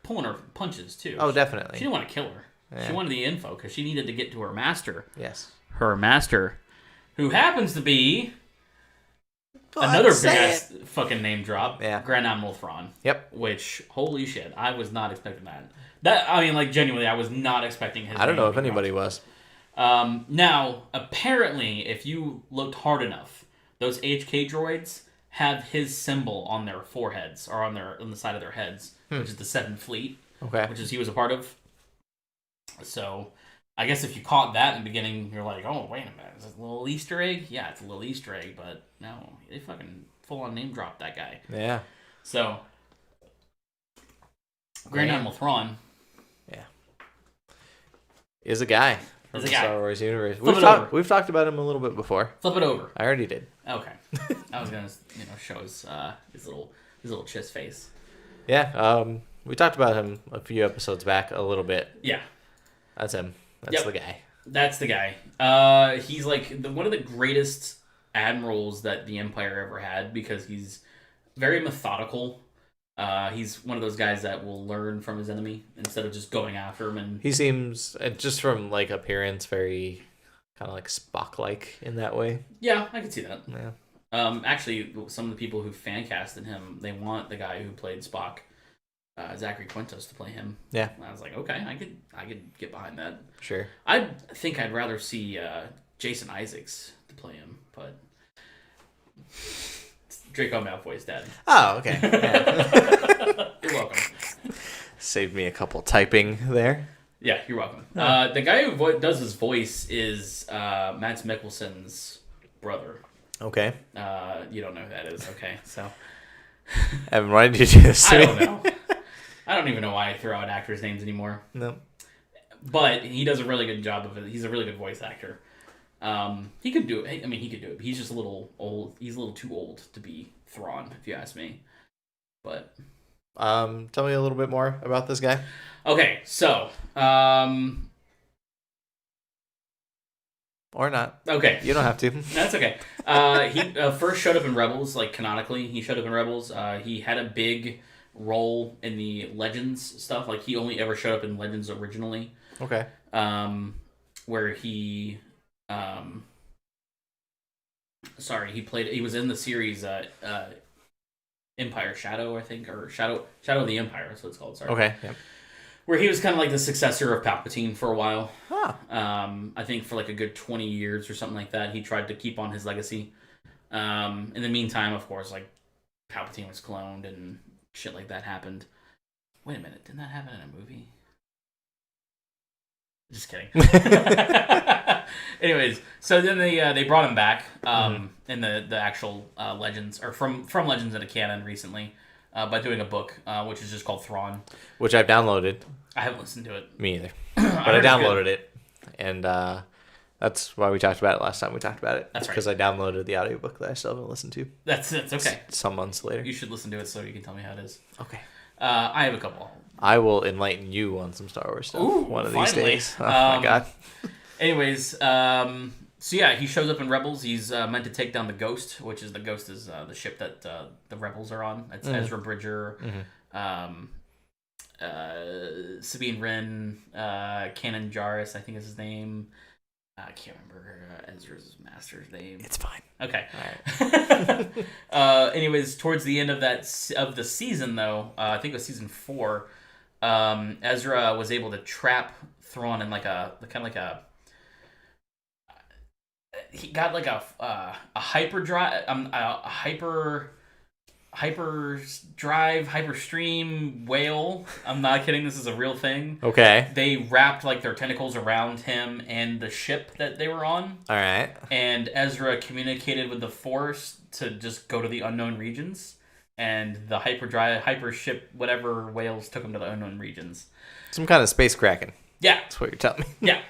pulling her punches too.
Oh, definitely.
She didn't want to kill her. Yeah. She wanted the info because she needed to get to her master.
Yes.
Her master, who happens to be another big ass fucking name drop.
Yeah.
Grand Admiral Thrawn.
Yep.
Which, holy shit, I was not expecting that. I mean, like, genuinely, I was not expecting his.
I don't know if anybody was.
Now, apparently, if you looked hard enough, those HK droids have his symbol on their foreheads or on the side of their heads, which is the 7th Fleet.
Okay.
Which is he was a part of. So, I guess if you caught that in the beginning, you're like, oh, wait a minute, is it a little Easter egg? Yeah, it's a little Easter egg, but no, they fucking full on name dropped that guy.
Yeah.
So, Grand Admiral Thrawn.
Yeah. Is a guy. From the Star Wars universe. We've talked about him a little bit before.
Flip it over.
I already did.
Okay. I was gonna, show his little chiss face.
Yeah. We talked about him a few episodes back a little bit.
Yeah.
That's him. That's the guy.
That's the guy. He's like one of the greatest admirals that the Empire ever had because he's very methodical. He's one of those guys that will learn from his enemy instead of just going after him. And
he seems, just from like appearance, very kind of like Spock-like in that way.
Yeah, I can see that.
Yeah.
Actually, some of the people who fan casted him, they want the guy who played Spock, Zachary Quintos, to play him.
Yeah.
And I was like, okay, I could get behind that.
Sure.
I think I'd rather see Jason Isaacs to play him, but. Draco Malfoy's dad.
Oh, okay. Yeah.
You're welcome.
Saved me a couple typing there.
Yeah, you're welcome. The guy who does his voice is Mads Mikkelsen's brother.
Okay.
You don't know who that is. Okay, so.
Evan, why did you do this to me?
I don't know. I don't even know why I throw out actors' names anymore.
No.
But he does a really good job of it. He's a really good voice actor. He could do it. I mean, he could do it. But he's just a little old. He's a little too old to be Thrawn, if you ask me. But
tell me a little bit more about this guy.
Okay, so
or not.
Okay,
you don't have to.
That's okay. He first showed up in Rebels, like canonically. He showed up in Rebels. He had a big role in the Legends stuff. Like he only ever showed up in Legends originally.
Okay.
Where he. He was in the series Empire Shadow, I think, or Shadow of the Empire, that's what it's called, sorry.
Okay, yep.
Where he was kind of like the successor of Palpatine for a while.
Huh.
I think for like a good 20 years or something like that, he tried to keep on his legacy. In the meantime, of course, like, Palpatine was cloned and shit like that happened. Wait a minute, didn't that happen in a movie? Just kidding. Anyways, so then they brought him back in the actual Legends, or from Legends into canon recently, by doing a book, which is just called Thrawn.
Which I've downloaded.
I haven't listened to it.
Me either. But I downloaded it, and that's why we talked about it last time we talked about it.
That's right.
Because I downloaded the audiobook that I still haven't listened to.
That's okay.
Some months later.
You should listen to it so you can tell me how it is.
Okay.
I have a couple.
I will enlighten you on some Star Wars stuff one of these days. Oh my god.
Anyways, so yeah, he shows up in Rebels. He's meant to take down the Ghost, which is the ship that the Rebels are on. It's Ezra Bridger, Sabine Wren, Kanan Jarrus, I think is his name. I can't remember Ezra's master's name.
It's fine.
Okay. All right. Anyways, towards the end of the season, though, I think it was season 4, Ezra was able to trap Thrawn in he got like a hyperdrive, hyperstream whale. I'm not kidding. This is a real thing.
Okay.
They wrapped like their tentacles around him and the ship that they were on.
All right.
And Ezra communicated with the Force to just go to the unknown regions. And the hypership, whatever whales took him to the unknown regions.
Some kind of space kraken.
Yeah.
That's what you're telling me.
Yeah.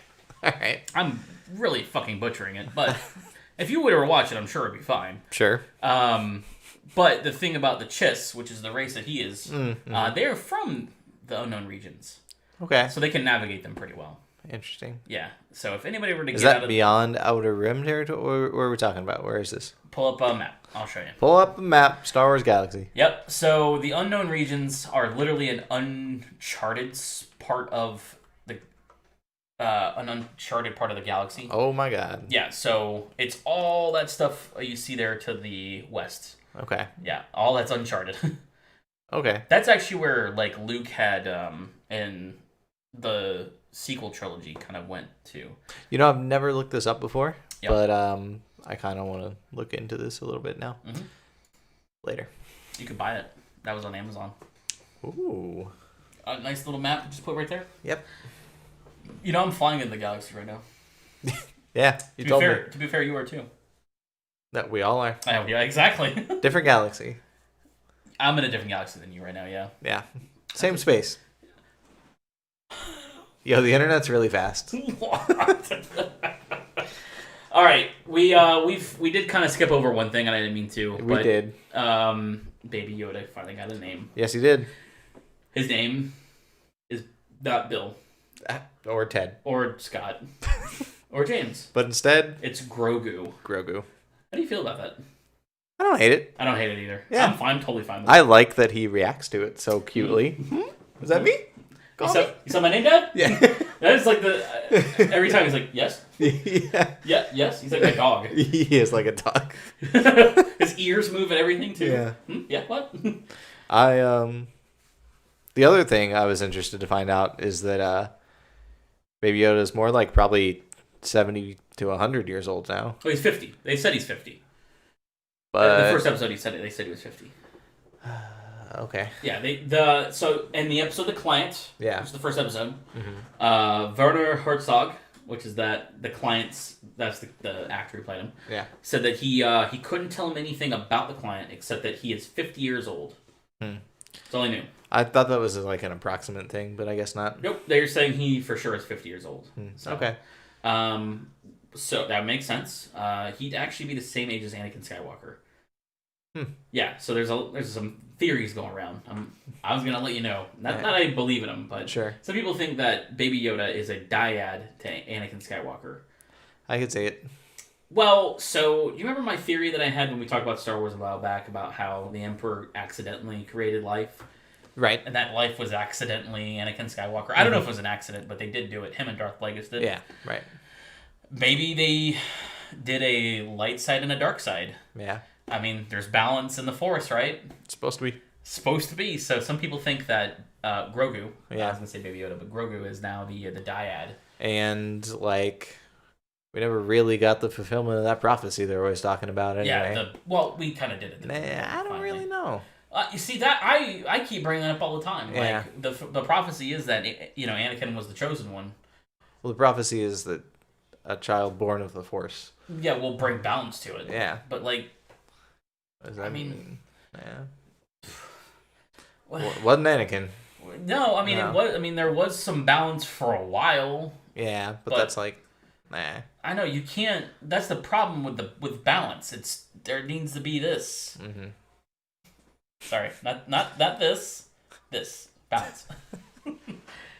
All right.
I'm really fucking butchering it, but if you would ever watch it, I'm sure it'd be fine.
Sure.
But the thing about the Chiss, which is the race that he is, they're from the unknown regions.
Okay.
So they can navigate them pretty well.
Interesting.
Yeah. So if anybody were to
is
get
that
out of
beyond Outer Rim territory, or where are we talking about? Where is this?
pull up a map. I'll show you.
Pull up a map. Star Wars Galaxy.
Yep. So the unknown regions are literally an uncharted part of the galaxy.
Oh my god.
Yeah. So it's all that stuff you see there to the west.
Okay.
Yeah. All that's uncharted.
Okay.
That's actually where like Luke had in the sequel trilogy kind of went to.
You know, I've never looked this up before,
Yep.
but I kind of want to look into this a little bit now.
Mm-hmm.
Later.
You could buy it. That was on Amazon.
Ooh.
A nice little map just put right there.
Yep.
You know, I'm flying in the galaxy right now.
Yeah, you told me.
To be fair, you are too.
That we all are.
Oh, yeah, exactly.
Different galaxy.
I'm in a different galaxy than you right now, yeah.
Yeah. Same space. Yo, the internet's really fast.
All right, we did kind of skip over one thing, and I didn't mean to.
We did.
Baby Yoda finally got a name.
Yes, he did.
His name is not Bill.
Or Ted.
Or Scott. Or James.
But instead,
it's Grogu.
Grogu.
How do you feel about that?
I don't hate it.
I don't hate it either.
Yeah.
I'm totally fine with it.
I like that he reacts to it so cutely.
Mm-hmm.
Is that me?
You saw my name, Dad?
Yeah.
That is like every time he's like, yes?
Yeah.
Yeah, yes? He's like a dog.
He is like a dog.
His ears move and everything, too.
Yeah.
Yeah, what?
The other thing I was interested to find out is that Baby Yoda is more like probably 70 to 100 years old now.
Oh, he's 50. They said he's 50.
But
the first episode, they said he was 50.
Okay.
Yeah, so in the episode The Client,
yeah,
which is the first episode,
mm-hmm.
Werner Herzog, which is the client's, that's the actor who played him,
yeah,
said that he couldn't tell him anything about the client except that he is 50 years old. That's all he knew.
I thought that was like an approximate thing, but I guess not.
Nope, they're saying he for sure is 50 years old. So,
okay.
So that makes sense. He'd actually be the same age as Anakin Skywalker. Yeah, so there's some theories going around. I was gonna let you know. Not that I believe in them, but
sure.
Some people think that Baby Yoda is a dyad to Anakin Skywalker.
I could say it.
Well, so you remember my theory that I had when we talked about Star Wars a while back about how the Emperor accidentally created life?
Right.
And that life was accidentally Anakin Skywalker. I don't know if it was an accident, but they did do it. Him and Darth Plagueis did.
Yeah, right.
Maybe they did a light side and a dark side.
Yeah.
I mean, there's balance in the Force, right?
It's supposed to be.
Supposed to be. So some people think that Grogu,
yeah.
I was going to say Baby Yoda, but Grogu is now the dyad.
And, like, we never really got the fulfillment of that prophecy they're always talking about anyway.
Yeah, we kind of did it.
I don't really know.
You see, that I keep bringing that up all the time.
Yeah.
Like, the prophecy is that, Anakin was the chosen one.
Well, the prophecy is that a child born of the Force.
Yeah, will bring balance to it.
Yeah.
But, like,
what does that mean? Yeah.
What?
Wasn't Anakin.
No, I mean
No.
it was. I mean there was some balance for a while.
Yeah, but
But-
that's like, nah.
I know you can't. That's the problem with balance. It's there needs to be this.
Mm-hmm.
Sorry, not this. This balance.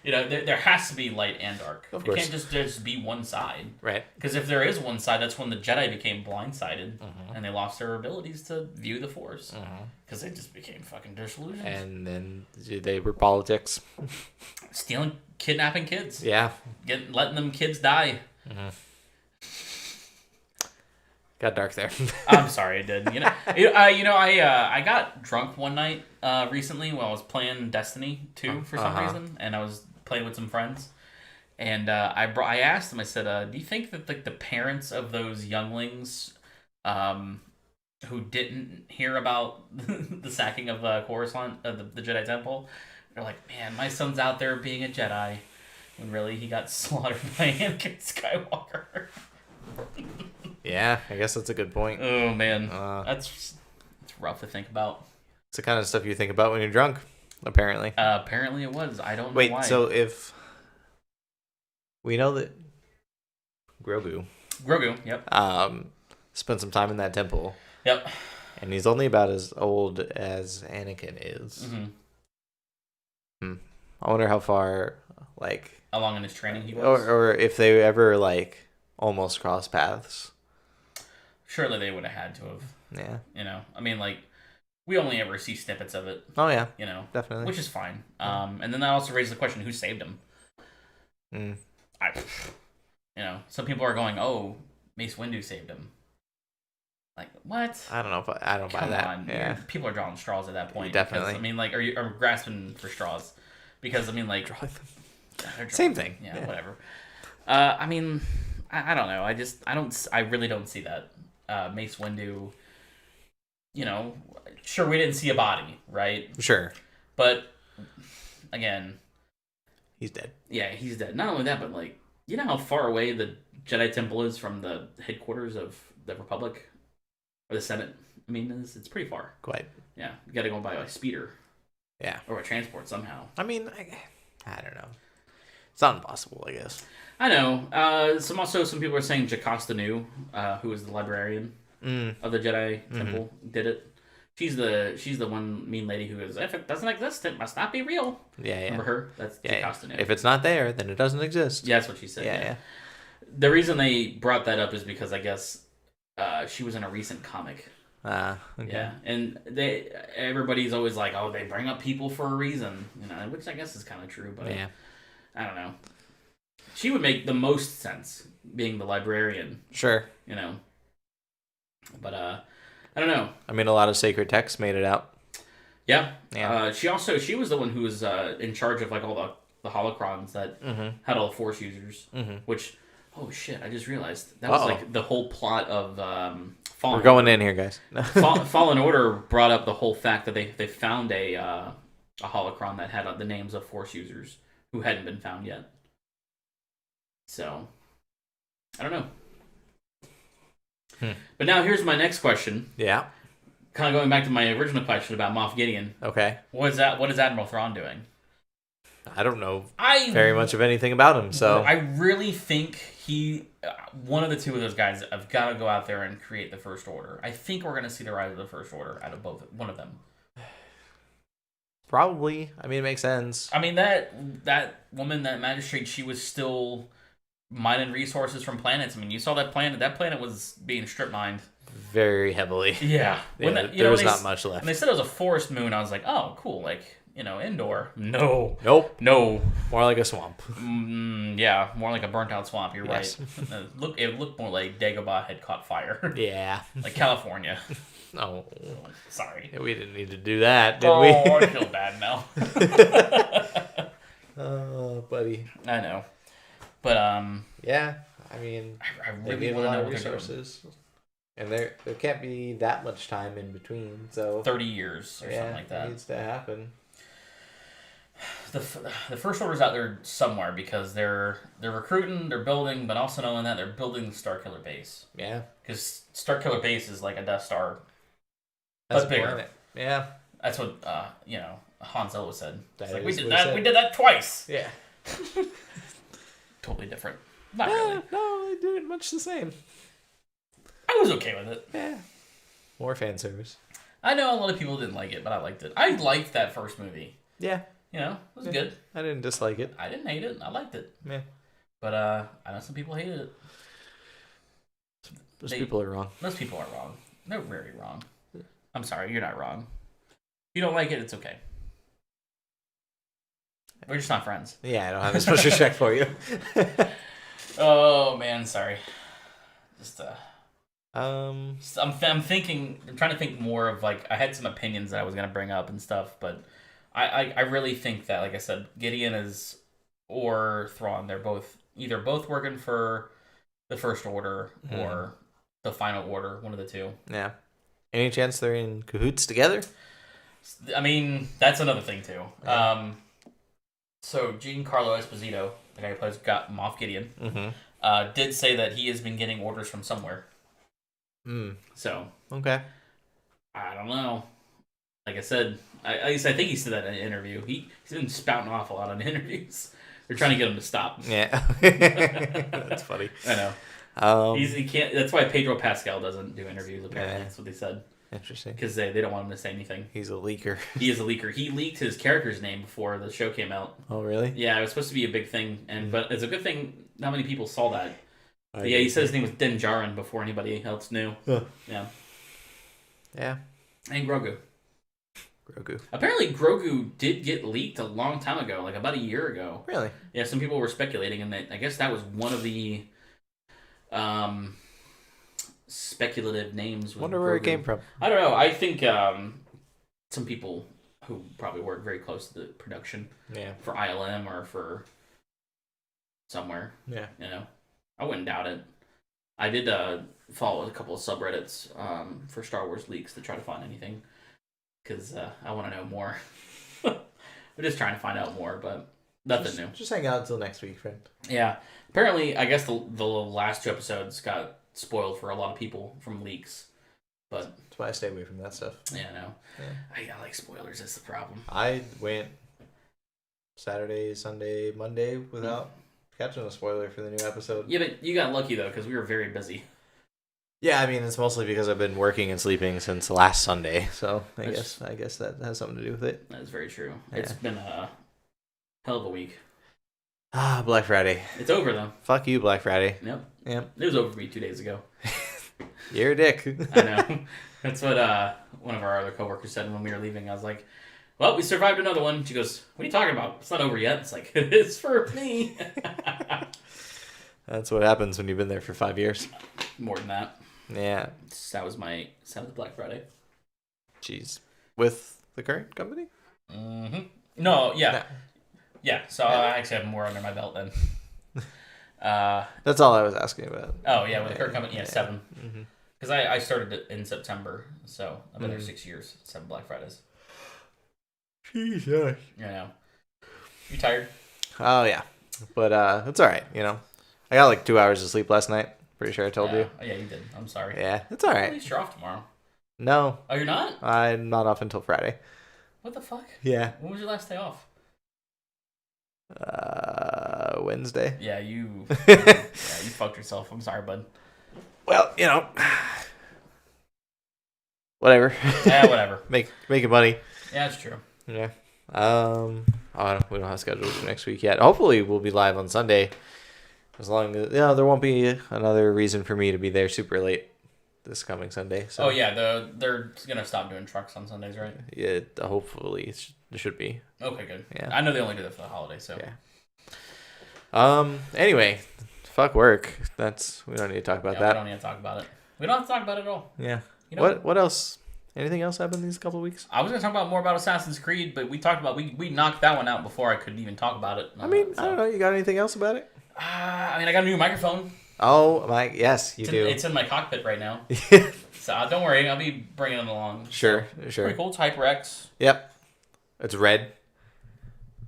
There has to be light and dark.
Of
It
course.
can't just be one side.
Right.
Because if there is one side, that's when the Jedi became blindsided and they lost their abilities to view the Force. Because they just became fucking disillusioned.
And then they were politics.
Stealing, kidnapping kids.
Yeah.
Letting them kids die.
Got dark there.
I'm sorry, it did. I got drunk one night recently while I was playing Destiny 2 for some reason, and I was playing with some friends. And I asked them. I said, "Do you think that the parents of those younglings, who didn't hear about the sacking of Coruscant, the Jedi Temple, they're like, man, my son's out there being a Jedi, when really he got slaughtered by Anakin Skywalker."
Yeah, I guess that's a good point.
Oh man, it's rough to think about.
It's the kind of stuff you think about when you're drunk, apparently.
Apparently it was. I don't know why.
Wait, so if we know that Grogu,
yep.
spent some time in that temple,
Yep.
and he's only about as old as Anakin is. I wonder how far, like,
Along in his training he was.
or if they ever like almost cross paths.
Surely they would have had to have.
Yeah.
I mean, like, we only ever see snippets of it.
Oh yeah.
Which
Definitely.
is fine. And then that also raises the question: who saved him? Some people are going, "Oh, Mace Windu saved him." Like, what?
I don't know if I don't buy
Come
that.
on.
Yeah.
People are drawing straws at that point.
Definitely.
Because, I mean, like, are grasping for straws? Because I mean, like, they're drawing-
Same thing.
Yeah, whatever. I mean, I don't know. I really don't see that. Mace Windu, sure, we didn't see a body, right?
Sure.
But, again,
He's dead.
yeah, he's dead. Not only that, but, like, you know how far away the Jedi Temple is from the headquarters of the Republic? Or the Senate? I mean, it's pretty far.
Quite.
Yeah, you gotta go by a speeder.
Yeah.
Or a transport somehow.
I mean, I don't know. It's not impossible, I guess.
I know. Some people are saying Jocasta Nu, who is the librarian of the Jedi Temple, did it. She's the one mean lady who goes, if it doesn't exist, it must not be real.
Yeah.
Remember her? That's Jocasta Nu.
If it's not there, then it doesn't exist.
Yeah, that's what she said.
Yeah.
The reason they brought that up is because I guess she was in a recent comic.
Okay.
Yeah, and everybody's always like, oh, they bring up people for a reason, which I guess is kind of true, but
Yeah.
I don't know. She would make the most sense being the librarian,
Sure.
But I don't know.
I mean, a lot of sacred texts made it out.
Yeah.
Yeah.
She was the one who was in charge of like all the holocrons that had all the Force users, which, oh shit, I just realized that was like the whole plot of Fallen
We're going in here, guys.
Fallen Order brought up the whole fact that they found a holocron that had the names of Force users who hadn't been found yet. So, I don't know. But now here's my next question.
Yeah.
Kind of going back to my original question about Moff Gideon.
Okay.
What is Admiral Thrawn doing?
I don't know very much of anything about him, so
I really think one of the two of those guys have got to go out there and create the First Order. I think we're going to see the rise of the First Order out of one of them.
probably. I mean, it makes sense.
I mean, that woman, that magistrate, she was still mining resources from planets. I mean, you saw that planet. That planet was being strip mined.
Very heavily.
Yeah.
There was not much left.
When they said it was a forest moon, I was like, oh, cool. Like, indoor. No.
Nope.
No.
More like a swamp.
Yeah, more like a burnt out swamp. You're
Yes.
right. It looked more like Dagobah had caught fire.
Yeah.
Like California.
Oh.
Sorry.
We didn't need to do that, did
Oh,
we?
I feel bad now.
Oh, buddy.
I know. But,
Yeah. I mean,
I
they
really
need a
want to
lot
know
of
what they're doing.
resources. And there can't be that much time in between, so
30 years or something like
it
that.
needs to happen.
The First Order's out there somewhere because they're recruiting, they're building, but also knowing that they're building the Starkiller Base.
Yeah.
Because Starkiller Base is like a Death Star,
That's
but bigger.
planet. Yeah.
That's what, Han Solo said. It's like,
We
did that twice.
Yeah.
Totally different. Not really.
No, they did it much the same.
I was okay with it.
Yeah. More fan service.
I know a lot of people didn't like it, but I liked it. I liked that first movie.
Yeah.
You know, it was good.
I didn't dislike it.
I didn't hate it. I liked it.
Yeah.
But I know some people hated it.
Most people are wrong.
Most people are wrong. They're very wrong. I'm sorry, you're not wrong. If you don't like it, it's okay. We're just not friends.
Yeah, I don't have as much respect for you.
Oh man, sorry. Just
I'm
thinking. I'm trying to think more of like I had some opinions that I was gonna bring up and stuff, but I really think that, like I said, Gideon or Thrawn, they're both working for the First Order or the Final Order, one of the two.
Yeah. Any chance they're in cahoots together?
I mean, that's another thing too.
Yeah.
So Giancarlo Esposito, the guy who plays Moff Gideon, did say that he has been getting orders from somewhere. So
okay,
I don't know. Like I said, I think he said that in an interview. He's been spouting off a lot on interviews. They're trying to get him to stop.
Yeah, that's funny.
I know. He can't. That's why Pedro Pascal doesn't do interviews. Apparently, that's what they said.
Interesting.
Because they don't want him to say anything.
He's a leaker.
He is a leaker. He leaked his character's name before the show came out.
Oh, really?
Yeah, it was supposed to be a big thing, but it's a good thing not many people saw that. But yeah, he said his name was Din Djarin before anybody else knew. Yeah.
Yeah.
And Grogu.
Grogu.
Apparently, Grogu did get leaked a long time ago, like about a year ago.
Really?
Yeah, some people were speculating, and I guess that was one of the speculative names.
Wonder where it came from.
I don't know. I think some people who probably work very close to the production, for ILM or for somewhere, you know, I wouldn't doubt it. I did follow a couple of subreddits for Star Wars leaks to try to find anything because I want to know more. I'm just trying to find out more, but nothing new.
Just hang out until next week, friend.
Yeah. Apparently, I guess the last 2 episodes got spoiled for a lot of people from leaks, but
that's why I stay away from that stuff.
Yeah, no. Yeah. I like spoilers. That's the problem.
I went Saturday, Sunday, Monday without catching a spoiler for the new episode.
Yeah, but you got lucky though because we were very busy.
Yeah, I mean it's mostly because I've been working and sleeping since last Sunday, so I guess that has something to do with it.
That's very true. Yeah. It's been a hell of a week.
Black Friday.
It's over though.
Fuck you, Black Friday.
Yep.
It
was over for me 2 days ago.
You're a dick.
I know. That's what one of our other coworkers said when we were leaving. I was like, well, we survived another one. She goes, what are you talking about? It's not over yet. It's like, it's for me.
That's what happens when you've been there for 5 years.
More than that.
Yeah.
That was my 7th Black Friday.
Jeez. With the current company?
Mm-hmm. No, yeah. No. Yeah, so I actually have more under my belt then.
That's all I was asking about.
Oh, yeah, with the current company, 7. Because I started it in September, so I've been there 6 years. 7 Black Fridays.
Jesus.
You know. You tired?
Oh, yeah. But it's all right, you know. I got like 2 hours of sleep last night. Pretty sure I told you.
Oh, yeah, you did. I'm sorry.
Yeah, it's all right.
At least you're off tomorrow.
No.
Oh, you're not?
I'm not off until Friday.
What the fuck?
Yeah.
When was your last day off?
Wednesday.
Yeah, you fucked yourself. I'm sorry, bud.
Well, you know, whatever.
Yeah, whatever.
Making money.
Yeah, it's true.
Yeah. We don't have schedules for next week yet. Hopefully, we'll be live on Sunday. As long as there won't be another reason for me to be there super late this coming Sunday. So.
Oh yeah, they're gonna stop doing trucks on Sundays, right?
Yeah, hopefully it should be.
Okay, good.
Yeah,
I know they only do that for the holiday, so.
Yeah. Anyway, fuck work. We don't need to talk about that.
We don't need to talk about it. We don't have to talk about it at all.
Yeah. You know, what else? Anything else happened these couple of weeks?
I was gonna talk about more about Assassin's Creed, but we talked about we knocked that one out before I could even talk about it.
I mean, I don't know. You got anything else about it?
I got a new microphone.
Oh my! Yes, you do.
It's in my cockpit right now. So don't worry, I'll be bringing it along.
Sure.
Pretty cool. It's HyperX.
Yep. It's red.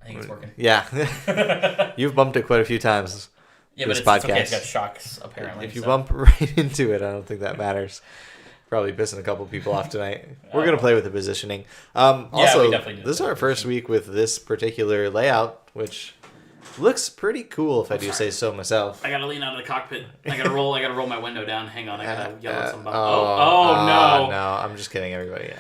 I think it's working.
Yeah. You've bumped it quite a few times.
Yeah, but it's okay. It's got shocks apparently.
If you bump right into it, I don't think that matters. probably pissing a couple people off tonight. We're gonna play with the positioning.
we
Also,
definitely need
this is
to
our first week with this particular layout, which looks pretty cool if I do say so myself.
I gotta lean out of the cockpit. I gotta roll my window down. Hang on, I gotta yell at somebody.
No, I'm just kidding, everybody.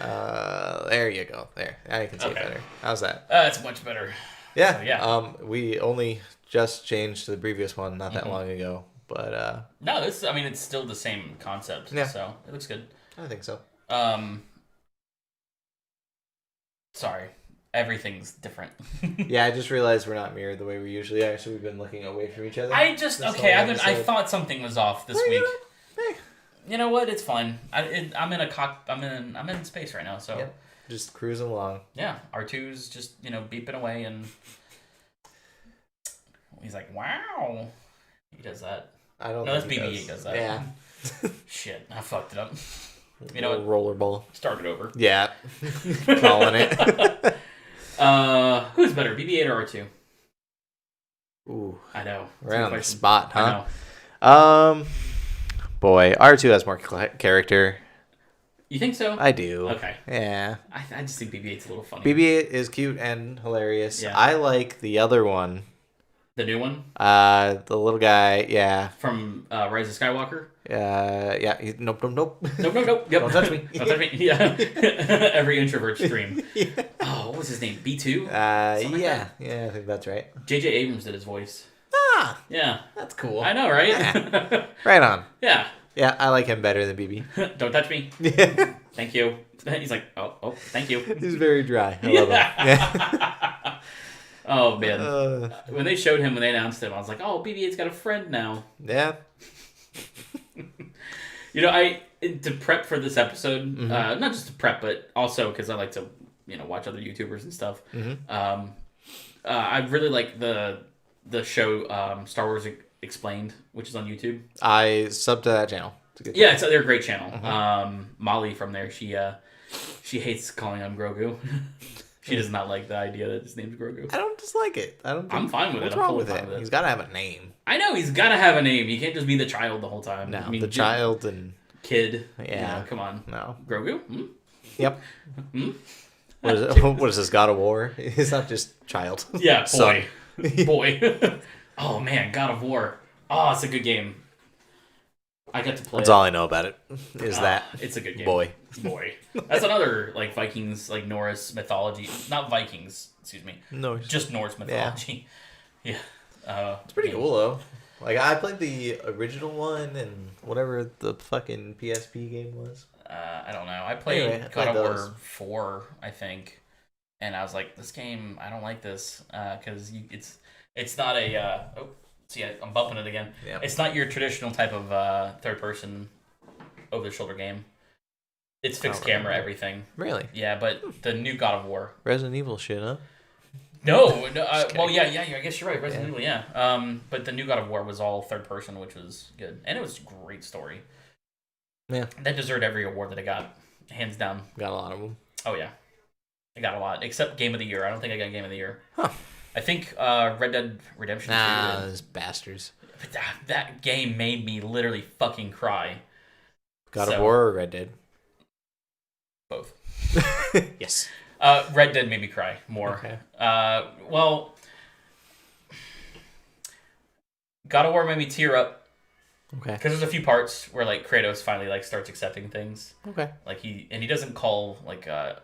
There you go. There, now you can see it better. How's that?
That's much better.
Yeah.
So, yeah.
We only just changed to the previous one not that long ago, but
no, it's still the same concept.
Yeah.
So it looks good.
I think so.
Sorry, everything's different.
Yeah, I just realized we're not mirrored the way we usually are, so we've been looking away from each other.
I thought something was off this week.
Hey.
You know what? It's fine. I'm in space right now, so
Yep. Just cruising along.
yeah. R2's just beeping away, and he's like, "Wow." He does that.
I don't.
No,
think
that's
he
BB-8 does that.
Yeah.
Shit, I fucked it up. You
know, rollerball.
Start it over.
Yeah. Calling it.
Who's better, BB-8 or R2?
Ooh.
I know.
Right on the spot, huh?
I know.
Boy, R2 has more character.
You think so?
I do.
Okay.
Yeah.
I just think BB-8's a little funny.
BB-8 is cute and hilarious.
Yeah.
I like the other one.
The new one?
The little guy, yeah.
From Rise of Skywalker?
Yeah. Nope.
Nope. Yep.
Don't touch me.
Don't touch me. Yeah. Every introvert's dream.
Yeah.
Oh, what was his name? B2?
Yeah. Yeah, I think that's right.
J.J. Abrams did his voice.
Ah,
Yeah.
that's cool.
I know, right?
Yeah. Right on.
Yeah.
Yeah, I like him better than BB.
Don't touch me.
Yeah.
Thank you. He's like, oh, thank you.
He's very dry. I love him. Yeah.
Oh, man. When they showed him, when they announced him, I was like, oh, BB-8's got a friend now.
Yeah.
To prep for this episode, not just to prep, but also because I like to, watch other YouTubers and stuff.
Mm-hmm.
I really like the show Star Wars Explained, which is on YouTube.
I subbed to that channel.
Yeah, they're a great channel. Molly from there, she hates calling him Grogu. She does not like the idea that his name's Grogu.
I don't dislike it.
I'm fine with it.
What's
I'm
wrong
totally
with
fine
it?
with it.
He's got to have a name.
I know he's got to have a name. He can't just be the child the whole time.
No,
I mean,
the child and
kid.
Yeah,
come on.
No,
Grogu. Hmm?
Yep.
Hmm?
What is this? God of War? It's not just child.
Yeah, boy.
Son.
Boy. Oh man, God of War. Oh, it's a good game. I got to play.
That's all I know about it. Is that
it's a good game.
Boy.
That's another Vikings, Norse mythology. Not Vikings, excuse me.
No,
just Norse mythology. Yeah.
It's pretty cool though. I played the original one and whatever the fucking PSP game was.
I don't know. I played God of War 4, I think, and I was like, this game, I don't like this because it's not a. See, I'm bumping it again.
Yeah.
It's not your traditional type of third-person, over-the-shoulder game. It's fixed camera, everything.
Really?
Yeah, but the new God of War.
Resident Evil shit, huh?
No. Well, yeah. I guess you're right. Resident Evil, yeah. But the new God of War was all third-person, which was good, and it was a great story.
Yeah.
That deserved every award that it got, hands down.
Got a lot of them.
Oh yeah, I got a lot, except Game of the Year. I don't think I got Game of the Year.
Huh.
I think Red Dead Redemption 2 did.
Those bastards.
But that game made me literally fucking cry.
God of War or Red Dead?
Both.
Yes.
Red Dead made me cry more.
Okay.
Well, God of War made me tear up.
Okay.
Because there's a few parts where Kratos finally starts accepting things.
Okay.
He doesn't call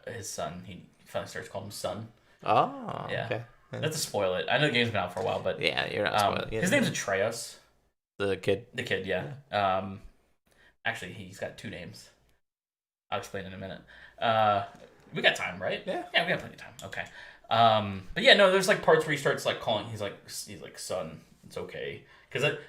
his son. He finally starts calling him son.
Oh.
Yeah.
Okay.
Not to spoil it. I know the game's been out for a while, but
yeah, you're not spoiling it.
His name's Atreus.
The kid.
The kid, yeah. Actually, he's got two names. I'll explain in a minute. We got time, right?
Yeah.
Yeah, we got plenty of time. Okay. But yeah, no, there's parts where he starts calling. He's like son. It's okay.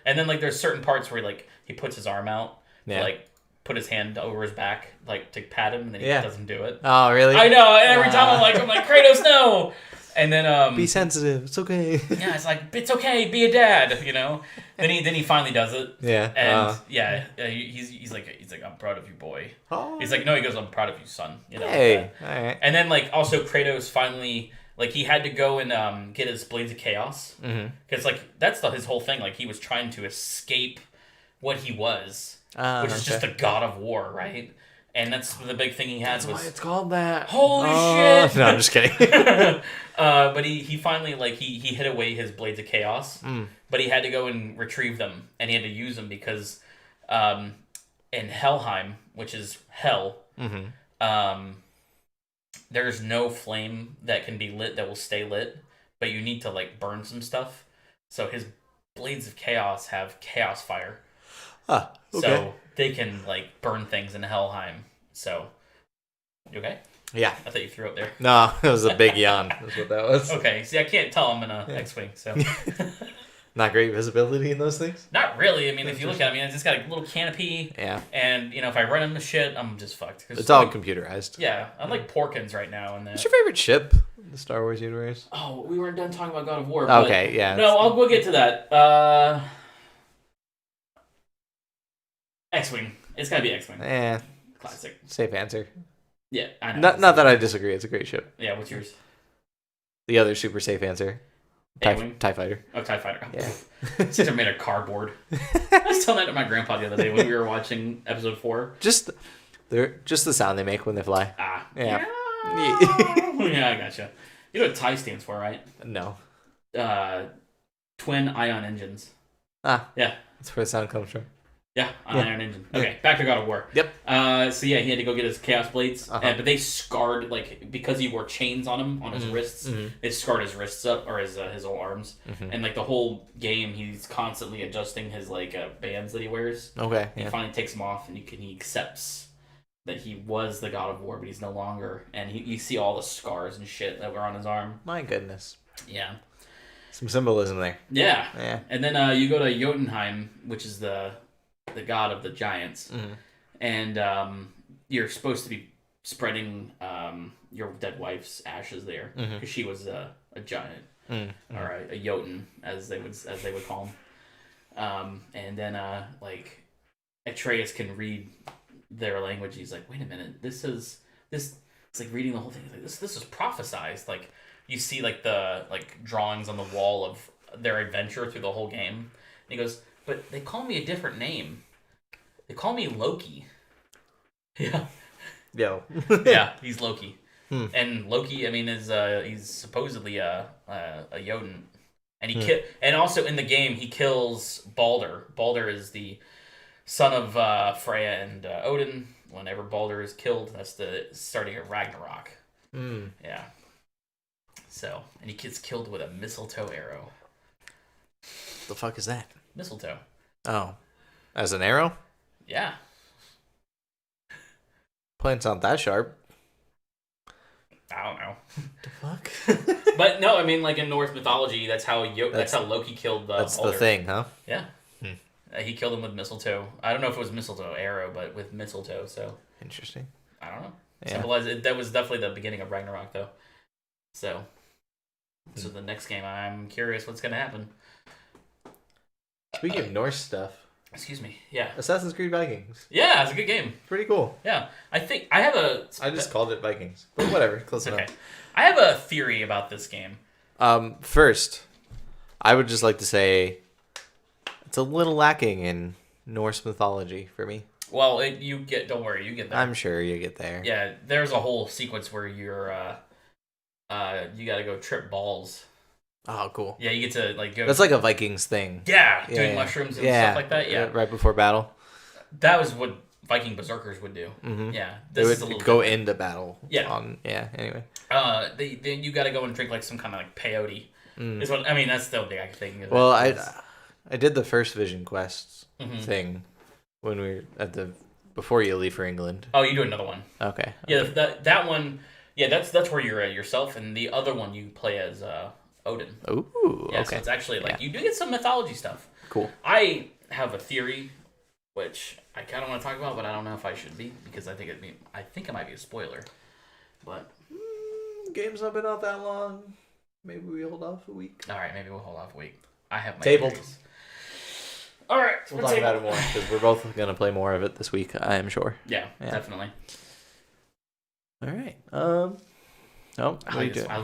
And then there's certain parts where he puts his arm out to put his hand over his back to pat him, and then he doesn't do it.
Oh, really?
I know. And every time I'm like Kratos, no. And then
be sensitive. It's okay.
Yeah, it's it's okay. Be a dad. Then he finally does it.
Yeah.
And he's like I'm proud of you, boy.
Oh.
He's like, no, he goes, I'm proud of you, son.
Hey. All right.
And then also Kratos finally he had to go and get his Blades of Chaos because that's his whole thing. He was trying to escape what he was, which is just a god of war, right? And that's the big thing he had
That's
was
why it's called that.
holy shit.
No, I'm just kidding.
But he finally he hid away his blades of chaos, but he had to go and retrieve them, and he had to use them because in Helheim, which is hell, there's no flame that can be lit that will stay lit, but you need to like burn some stuff. So his blades of chaos have chaos fire.
Ah, okay.
So they can like burn things in Helheim. So you okay?
Yeah.
I thought you threw up there.
No, it was a big yawn. That's what that was.
Okay. See, I can't tell I'm in a X-wing, so
Not great visibility in those things?
not really. I mean, if you look at it, it's just got a little canopy.
Yeah.
And if I run into shit, I'm just fucked.
It's all computerized.
Yeah, I'm like Porkins right now. And
What's your favorite ship in the Star Wars universe?
Oh, we weren't done talking about God of War. But
Okay, yeah.
no, we'll get to that. X-wing. It's gotta be X-wing. Classic.
Safe answer.
Yeah, I know.
Not that I disagree. It's a great ship.
Yeah, what's yours?
The other super safe answer. TIE Fighter.
Oh, TIE Fighter.
Yeah.
Since they're made of cardboard. I was telling that to my grandpa the other day when we were watching episode 4.
Just the sound they make when they fly.
Yeah. Yeah, I gotcha. You know what TIE stands for, right?
No.
Twin ion engines.
Yeah. That's where the sound comes from.
Yeah, iron engine. Okay, back to God of War.
Yep.
So yeah, he had to go get his Chaos Blades, but they scarred, because he wore chains on him, on his wrists, it scarred his wrists up, or his whole arms. And the whole game, he's constantly adjusting his bands that he wears.
Okay.
He finally takes them off, and he accepts that he was the God of War, but he's no longer. And you see all the scars and shit that were on his arm.
My goodness.
Yeah.
Some symbolism there.
Yeah. And then you go to Jotunheim, which is the god of the giants, and you're supposed to be spreading your dead wife's ashes there because she was a giant or a Jotun as they would call him. And then Atreus can read their language. He's like, wait a minute, this. It's like reading the whole thing. He's like, this is prophesized. Like you see the drawings on the wall of their adventure through the whole game. And he goes, but they call me a different name. They call me Loki. Yeah.
Yo.
Yeah, he's Loki. And Loki, is he's supposedly a Jotun. And and also in the game he kills Balder. Balder is the son of Freya and Odin. Whenever Balder is killed, that's the starting of Ragnarok. Yeah. So, and he gets killed with a mistletoe arrow.
The fuck is that?
Mistletoe.
Oh. As an arrow?
Yeah.
Plants aren't that sharp.
I don't know.
The fuck?
But no, in Norse mythology, that's how Loki killed
That's
Balder.
the thing, huh?
Yeah. He killed him with mistletoe. I don't know if it was mistletoe arrow, but with mistletoe, so.
Interesting.
I don't know.
Yeah.
Symbolized, that was definitely the beginning of Ragnarok, though. So the next game, I'm curious what's going to happen.
Speaking of Norse stuff.
Excuse me. Yeah.
Assassin's Creed Vikings.
Yeah, it's a good game.
Pretty cool.
Yeah. I think I have
I just called it Vikings. But whatever. Close enough.
Okay. I have a theory about this game.
First, I would just like to say it's a little lacking in Norse mythology for me.
Well, don't worry, you get there.
I'm sure you get there.
Yeah, there's a whole sequence where you're you got to go trip balls.
Oh, cool.
Yeah, you get to go.
That's like a Vikings thing.
Yeah, doing mushrooms and stuff like that. Yeah,
right before battle.
That was what Viking berserkers would do.
Mm-hmm.
Yeah,
they would go into battle.
Yeah.
Anyway.
Then you got to go and drink some kind of peyote. Is what that's the big thing.
Well, I did the first Vision Quest thing when we were before you leave for England.
Oh, you do another one.
Okay.
Yeah, that one. Yeah, that's where you're yourself, and the other one you play as Odin.
Ooh.
Yeah,
okay.
so it's actually you do get some mythology stuff.
Cool.
I have a theory, which I kind of want to talk about, but I don't know if I should be because I think it might be a spoiler. But
game's not been out that long. Maybe we hold off a week.
All right, maybe we'll hold off a week. I have my
tabled.
theories. All right,
we'll talk about it more because we're both gonna play more of it this week. I am sure.
Yeah. Definitely.
All right.
I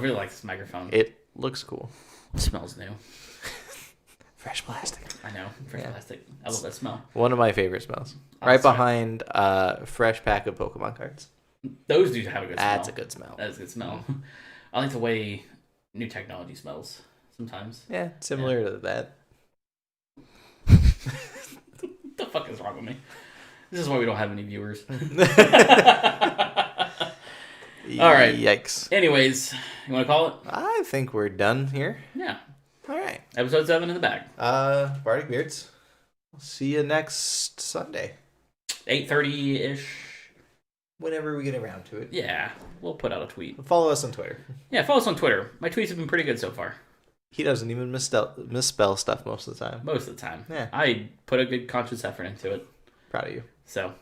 really like this microphone.
It looks cool.
It smells new.
Fresh plastic.
I know, fresh plastic. I love that smell.
One of my favorite smells.
Oh,
Right behind fresh pack of Pokemon cards.
Those do have a good smell.
That's a good smell.
That is a good smell. I like the way new technology smells sometimes.
Yeah, similar to that.
What the fuck is wrong with me? This is why we don't have any viewers. All right.
Yikes.
Anyways, you want to call it?
I think we're done here.
Yeah.
All right.
Episode 7 in the bag.
Bardic Beards. See you next Sunday.
8:30-ish.
Whenever we get around to it.
Yeah. We'll put out a tweet.
Follow us on Twitter.
Yeah, follow us on Twitter. My tweets have been pretty good so far.
He doesn't even misspell stuff most of the time.
Most of the time.
Yeah.
I put a good conscious effort into it.
Proud of you.
So...